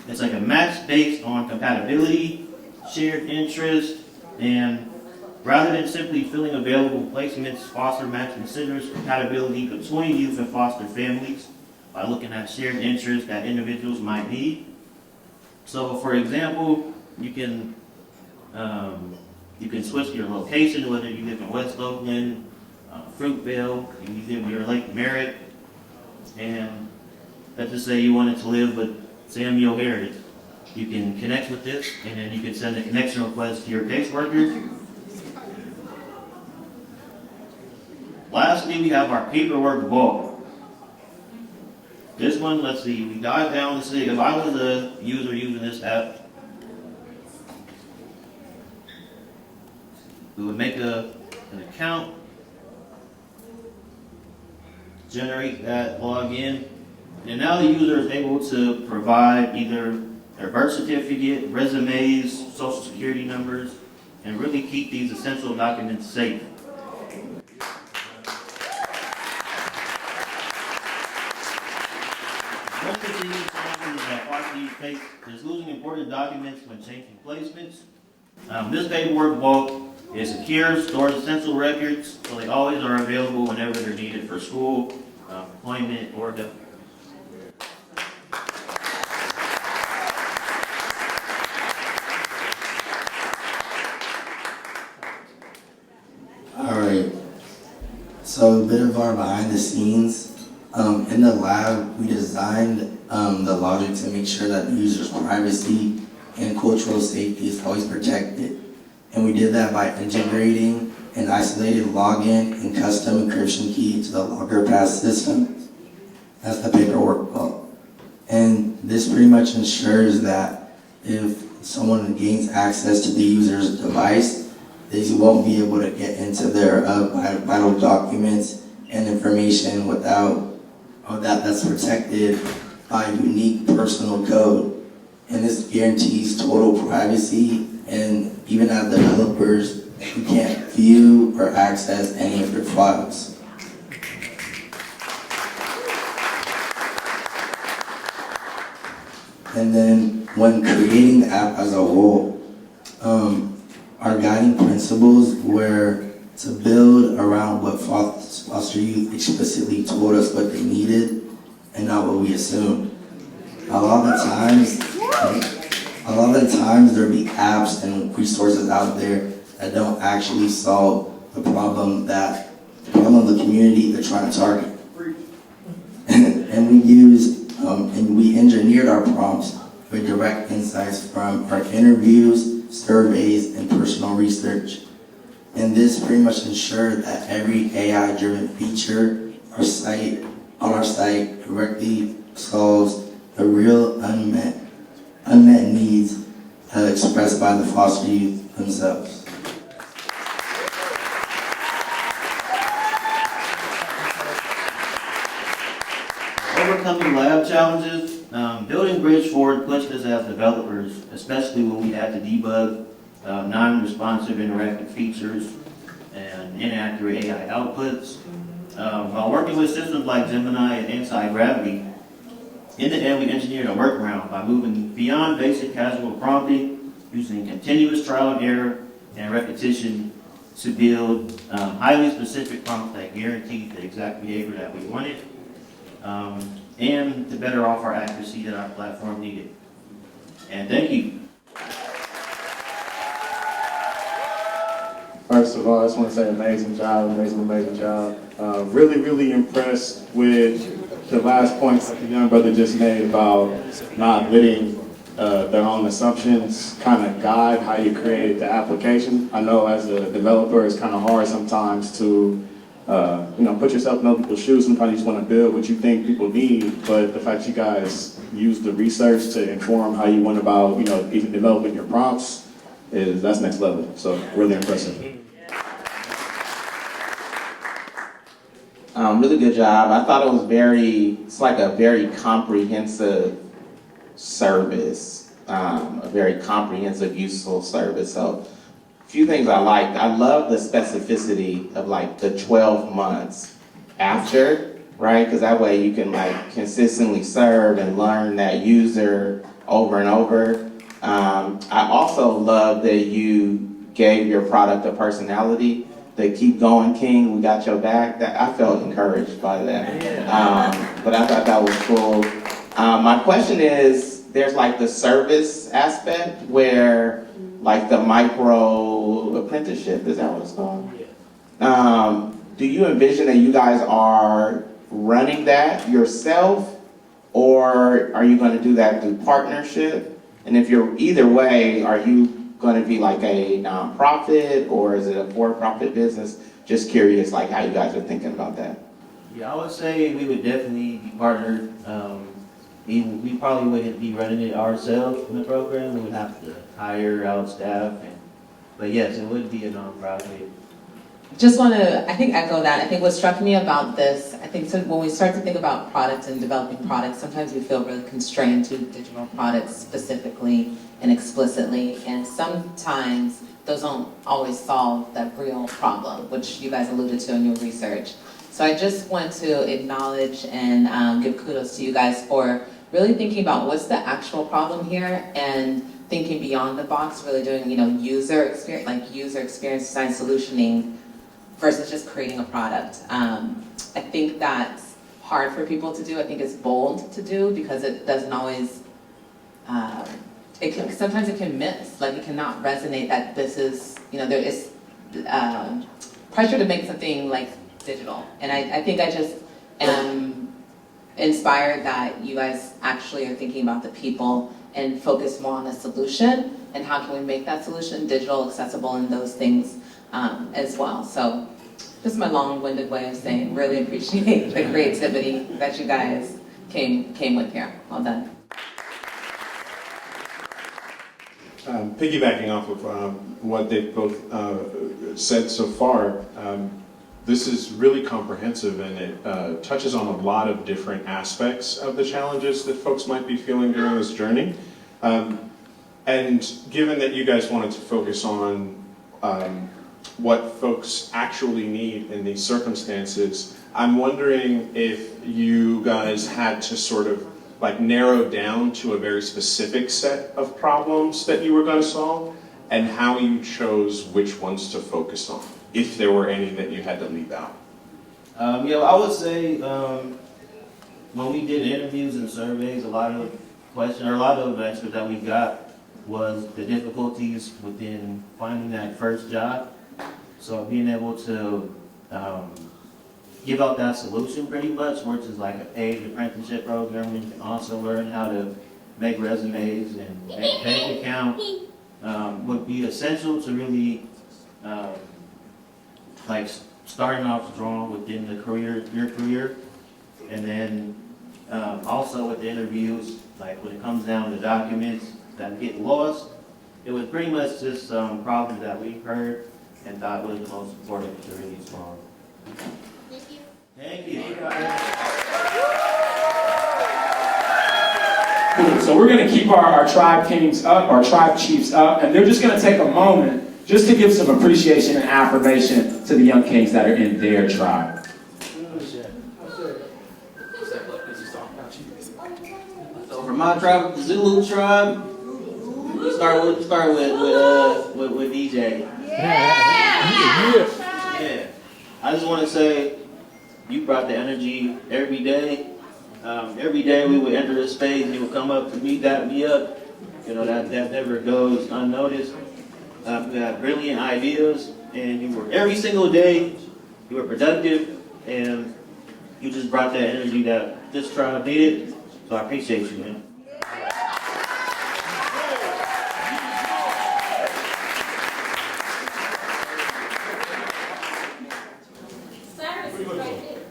it's like a match based on compatibility, shared interest, and rather than simply filling available placements, foster match considers compatibility between youth and foster families by looking at shared interests that individuals might need. So for example, you can switch your location, whether you live in West Oakland, Fruitvale, you live near Lake Merritt, and let's just say you wanted to live with Samuel Harris. You can connect with this, and then you can send a connection request to your caseworker. Lastly, we have our paperwork vault. This one, let's see, we dive down to see if I was a user using this app, we would make an account, generate that login, and now the user is able to provide either their birth certificate, resumes, social security numbers, and really keep these essential documents safe. One continuous challenge that foster youth face is losing important documents when changing placements. This paperwork vault is secure, stores essential records, so they always are available whenever they're needed for school, employment, or the. Alright, so a bit of our behind the scenes. In the lab, we designed the logic to make sure that the user's privacy and cultural safety is always protected. And we did that by integrating an isolated login and custom encryption key to the logger pass system. That's the paperwork vault. And this pretty much ensures that if someone gains access to the user's device, they won't be able to get into their vital documents and information without that's protected by unique personal code. And this guarantees total privacy, and even as developers, we can't view or access any of your files. And then when creating the app as a whole, our guiding principles were to build around what foster youth explicitly told us what they needed and not what we assumed. A lot of the times there'll be apps and resources out there that don't actually solve the problem of the community they're trying to target. And we engineered our prompts with direct insights from our interviews, surveys, and personal research. And this pretty much ensured that every AI-driven feature on our site directly solves the real unmet needs expressed by the foster youth themselves. Overcoming lab challenges, building Bridge Forward pushed us as developers, especially when we had to debug non-responsive interactive features and inaccurate AI outputs. While working with systems like Gemini and anti-gravity, in the end we engineered a workaround by moving beyond basic casual prompting, using continuous trial and error and repetition to build highly specific prompts that guaranteed the exact behavior that we wanted, and to better offer accuracy that our platform needed. And thank you. First of all, I just want to say amazing job. Really, really impressed with the last points that the young brother just made about not letting their own assumptions kind of guide how you create the application. I know as a developer, it's kind of hard sometimes to, put yourself in other people's shoes. Sometimes you just want to build what you think people need, but the fact you guys use the research to inform how you went about, even developing your prompts, that's next level. So really impressive. Really good job. I thought it was it's like a very comprehensive service, a very comprehensive, useful service. So a few things I liked. I love the specificity of like the 12 months after, right? Because that way you can like consistently serve and learn that user over and over. I also love that you gave your product a personality. The keep going, King, we got your back. That I felt encouraged by that. But I thought that was cool. My question is, there's like the service aspect where like the micro apprenticeship, is that what it's called? Do you envision that you guys are running that yourself, or are you going to do that through partnership? And if you're either way, are you going to be like a nonprofit, or is it a for-profit business? Just curious, like how you guys are thinking about that. Yeah, I would say we would definitely be partnered. We probably wouldn't be running it ourselves in the program. We would have to hire out staff. But yes, it would be a nonprofit. Just want to, I think, echo that. I think what struck me about this, I think when we start to think about products and developing products, sometimes we feel really constrained to digital products specifically and explicitly, and sometimes those don't always solve that real problem, which you guys alluded to in your research. So I just want to acknowledge and give kudos to you guys for really thinking about what's the actual problem here and thinking beyond the box, really doing, user experience design solutioning versus just creating a product. I think that's hard for people to do. I think it's bold to do because it doesn't always, sometimes it can miss, like it cannot resonate that this is, there is pressure to make something like digital. And I think I just am inspired that you guys actually are thinking about the people and focus more on the solution and how can we make that solution digital, accessible, and those things as well. So this is my long-winded way of saying really appreciate the creativity that you guys came with here. Well done. Piggybacking off of what they've both said so far, this is really comprehensive and it touches on a lot of different aspects of the challenges that folks might be feeling during this journey. And given that you guys wanted to focus on what folks actually need in these circumstances, I'm wondering if you guys had to sort of like narrow down to a very specific set of problems that you were going to solve, and how you chose which ones to focus on, if there were any that you had to leave out. I would say when we did interviews and surveys, a lot of answers that we got was the difficulties within finding that first job. So being able to give out that solution pretty much, which is like a paid apprenticeship program, where you can also learn how to make resumes and make a bank account, would be essential to really like starting off strong within your career. And then also with the interviews, like when it comes down to documents that get lost, it was pretty much just problems that we heard and thought was the most important to really solve. Thank you. Cool. So we're going to keep our tribe kings up, our tribe chiefs up, and they're just going to take a moment just to give some appreciation and affirmation to the young kings that are in their tribe. So for my tribe, the Zulu tribe, we start with DJ. Yeah. I just want to say, you brought the energy every day. Every day we would enter the space and you would come up to me, dap me up. That never goes unnoticed. You had brilliant ideas, and every single day you were productive, and you just brought that energy that this tribe needed. So I appreciate you, man.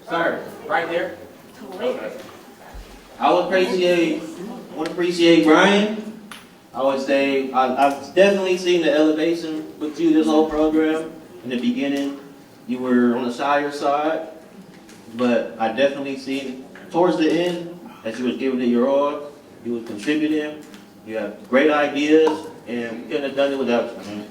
Sir, right there. I would appreciate Brian. I would say I've definitely seen the elevation with you this whole program. In the beginning, you were on the shyer side, but I definitely seen towards the end that you was giving it your all. You was contributing. You have great ideas, and we couldn't have done it without you, man.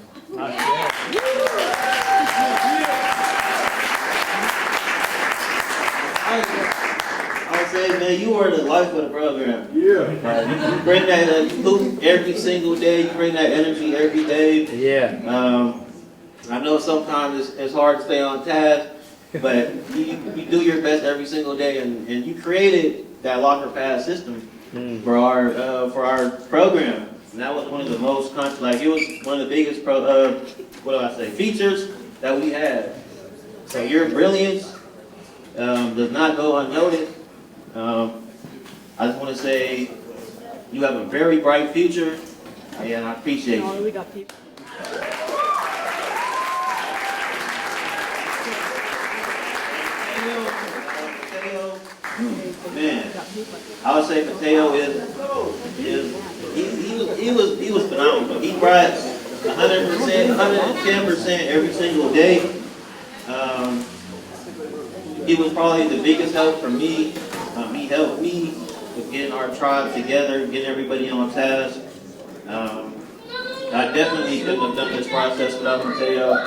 I would say, man, you are the life of the program. Yeah. You bring that, you hoop every single day. You bring that energy every day. Yeah. I know sometimes it's hard to stay on task, but you do your best every single day, and you created that locker pass system for our program. And that was one of the most, it was one of the biggest features that we had. So your brilliance does not go unnoticed. I just want to say you have a very bright future, and I appreciate you. Man, I would say Mateo he was phenomenal. He brought 100%, 110% every single day. He was probably the biggest help for me. He helped me with getting our tribe together, getting everybody on task. I definitely couldn't have done this process without Mateo.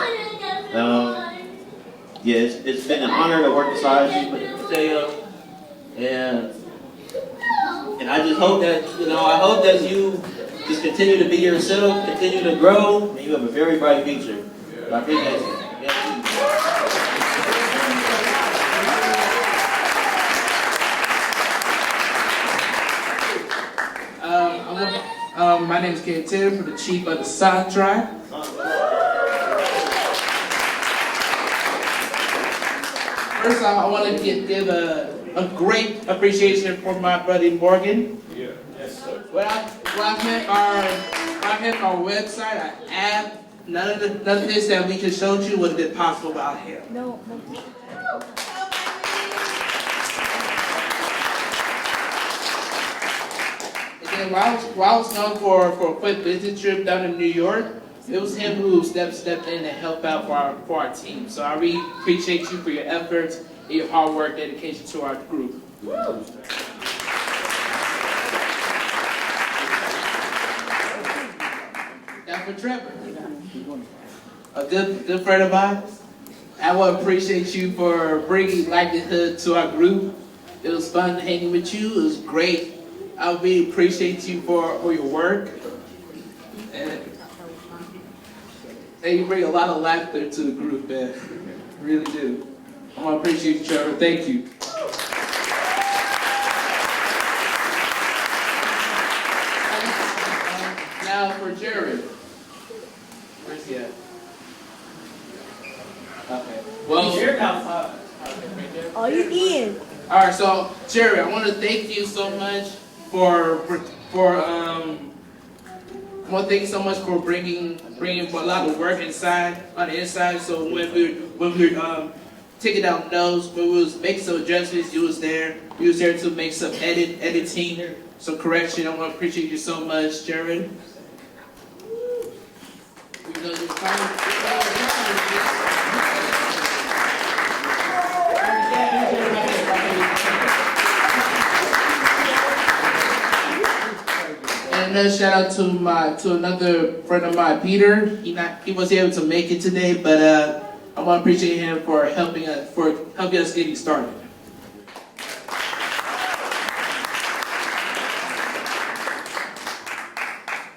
Yeah, it's been an honor to work beside you, Mateo. And I just hope that, I hope that you just continue to be yourself, continue to grow, and you have a very bright future. I appreciate you. My name is Kapor, for the chief of the South Tribe. First off, I want to give a great appreciation for my buddy Morgan. Yeah. Yes, sir. Without him, our website, our app, none of this that we just showed you would have been possible without him. No. And while I was known for a quick business trip down in New York, it was him who stepped in and helped out for our team. So I really appreciate you for your efforts and your hard work, dedication to our group. Now for Trevor, a good friend of mine, I want to appreciate you for bringing livelihood to our group. It was fun hanging with you. It was great. I really appreciate you for your work. And you bring a lot of laughter to the group, man. Really do. I want to appreciate you, Trevor. Thank you. Now for Jared. Where's he at? Okay. Well, Jared outside. Oh, you in? All right, so Jared, I want to thank you so much for I want to thank you so much for bringing a lot of work on the inside. So when we were taking down notes, when we was making some adjustments, you was there. You was there to make some editing, some correction. I want to appreciate you so much, Jared. And another shout out to another friend of mine, Peter. He wasn't able to make it today, but I want to appreciate him for helping us getting started.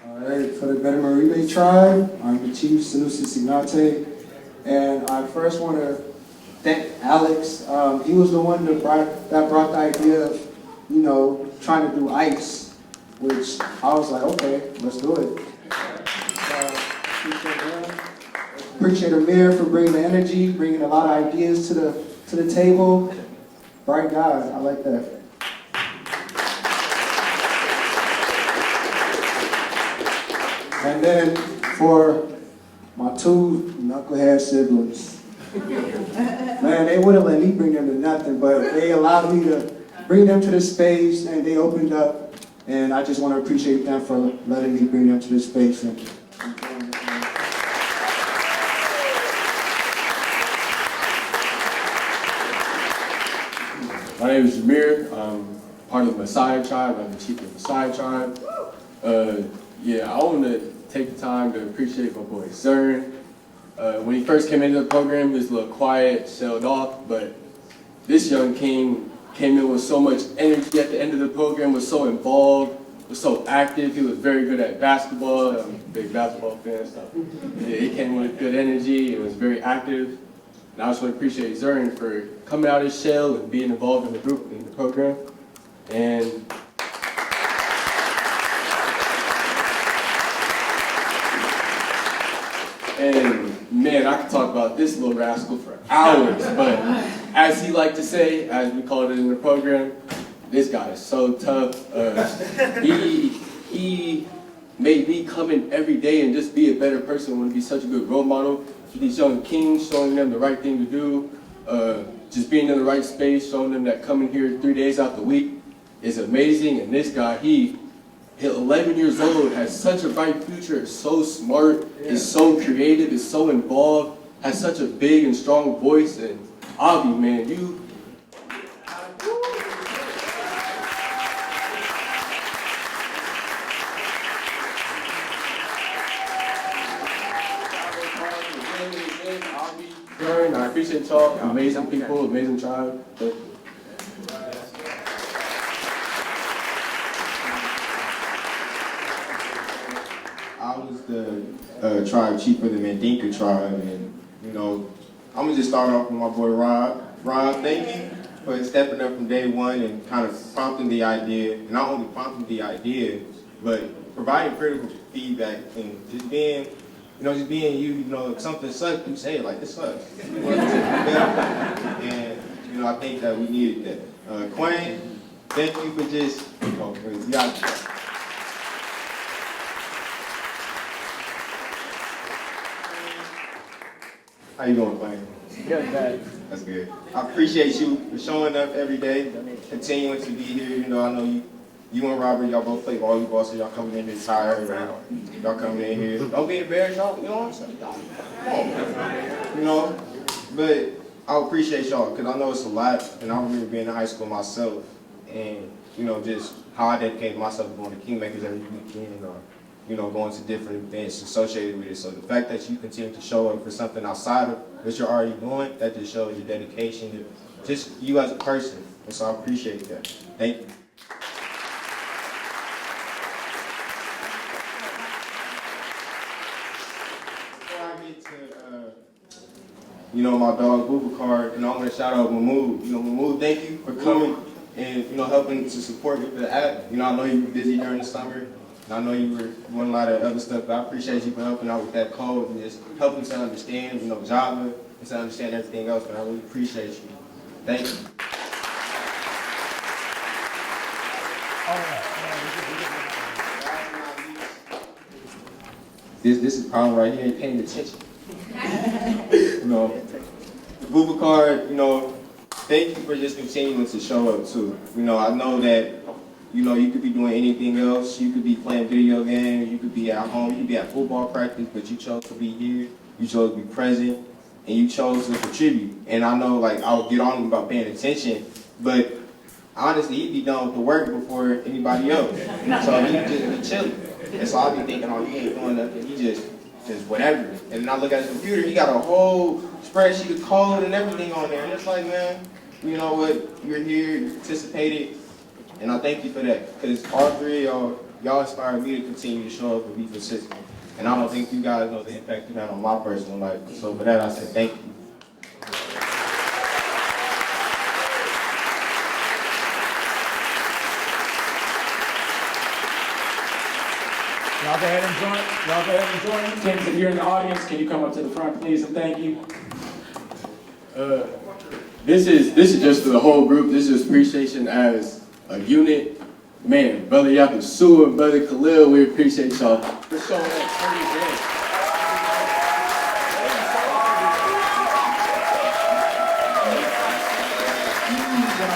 Alright, for the Better Maribe tribe, I'm the chief, Sanusi Sinate, and I first want to thank Alex. He was the one that brought the idea of, trying to do ice. Which I was like, okay, let's do it. Appreciate Amir for bringing the energy, bringing a lot of ideas to the table. Bright guy, I like that. And then for my two knucklehead siblings, Man, they wouldn't let me bring them to nothing, but they allowed me to bring them to this space, and they opened up, and I just want to appreciate them for letting me bring them to this space. And My name is Jameer. I'm part of the Messiah tribe. I'm the chief of the Messiah tribe. Yeah, I want to take the time to appreciate my boy Zern. When he first came into the program, he was a little quiet, shelled off, but this young king came in with so much energy at the end of the program, was so involved, was so active. He was very good at basketball. I'm a big basketball fan, so he came with good energy and was very active. And I just want to appreciate Zern for coming out of his shell and being involved in the group, in the program. And man, I could talk about this little rascal for hours, but as he liked to say, as we called it in the program, this guy is so tough. He made me come in every day and just be a better person. I want to be such a good role model for these young kings, showing them the right thing to do, just being in the right space, showing them that coming here 3 days out the week is amazing. And this guy, he's 11 years old, has such a bright future, is so smart, is so creative, is so involved, has such a big and strong voice. And Avi, man, you... I appreciate y'all, amazing people, amazing tribe. I was the tribe chief of the Mandinka tribe, and you know, I'm gonna just start off with my boy Rob. Rob, thank you for stepping up from day one and kind of prompting the idea, and not only prompting the idea, but providing critical feedback and just being, you know, if something sucks, you say it like, this sucks. And, you know, I think that we needed that. Quang, thank you for just, how you doing, Quang? Good, man. That's good. I appreciate you for showing up every day, continuing to be here. You know, I know you and Robert, y'all both play volleyball, so y'all coming in here tired, y'all coming in here. Don't be embarrassed, y'all. You know what I'm saying? Come on. You know, but I appreciate y'all, because I know it's a lot, and I remember being in high school myself, and, you know, just how I dedicated myself to going to Kingmakers every weekend, or, you know, going to different events associated with it. So the fact that you continue to show up for something outside of what you're already doing, that just shows your dedication to just you as a person. And so I appreciate that. Thank you. You know, my dog Bubakar, and I want to shout out Mahmoud. You know, Mahmoud, thank you for coming and, you know, helping to support with the app. You know, I know you were busy during the summer, and I know you were doing a lot of other stuff, but I appreciate you for helping out with that code and just helping to understand, you know, Java, and to understand everything else, but I really appreciate you. Thank you. This is the problem right here, ain't paying attention. You know, Bubakar, you know, thank you for just continuing to show up too. You know, I know that, you know, you could be doing anything else. You could be playing video games, you could be at home, you could be at football practice, but you chose to be here, you chose to be present, and you chose to contribute. And I know, like, I'll get on about paying attention, but honestly, he'd be done with the work before anybody else. So he'd just be chilling. And so I'll be thinking, oh, he ain't doing nothing, he just whatever. And then I look at his computer, he got a whole spreadsheet of code and everything on there. And it's like, man, you know what, you're here, you participated, and I thank you for that. Because all three of y'all inspired me to continue to show up and be consistent. And I don't think you guys know the impact you had on my personal life. So for that, I said thank you. Y'all go ahead and join. Y'all go ahead and join. Kings, if you're in the audience, can you come up to the front, please, and thank you. This is just for the whole group. This is appreciation as a unit. Man, Brother Yakusu and Brother Khalil, we appreciate y'all for showing up every day. Showing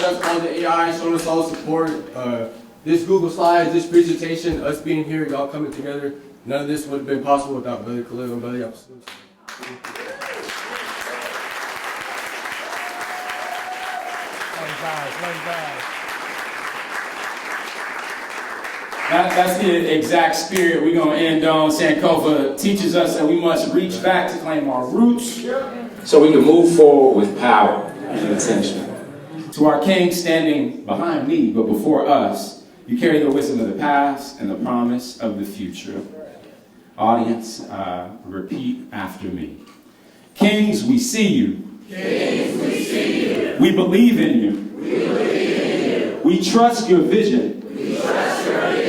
us all the AI, showing us all the support. This Google Slides, this presentation, us being here, y'all coming together. None of this would have been possible without Brother Khalil and Brother Yapsu. That's the exact spirit we're going to end on. Sankofa teaches us that we must reach back to claim our roots so we can move forward with power and intention. To our king standing behind me, but before us, you carry the wisdom of the past and the promise of the future. Audience, repeat after me. Kings, we see you. Kings, we see you. We believe in you. We believe in you. We trust your vision. We trust your vision.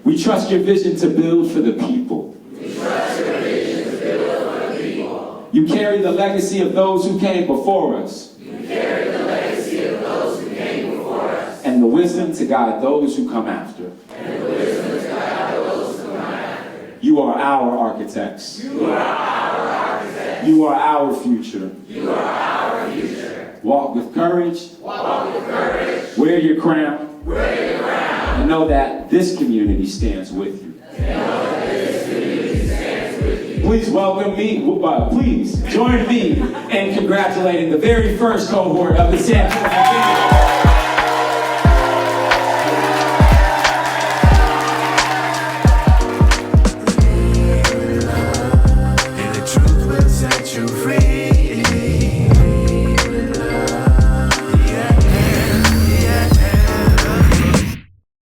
We trust your vision to build for the people. We trust your vision to build for the people. You carry the legacy of those who came before us. You carry the legacy of those who came before us. And the wisdom to guide those who come after. And the wisdom to guide those who come after. You are our architects. You are our architects. You are our future. You are our future. Walk with courage. Walk with courage. Wear your crown. Wear your crown. And know that this community stands with you. Please welcome me, please join me in congratulating the very first cohort of the Sankofa Kings.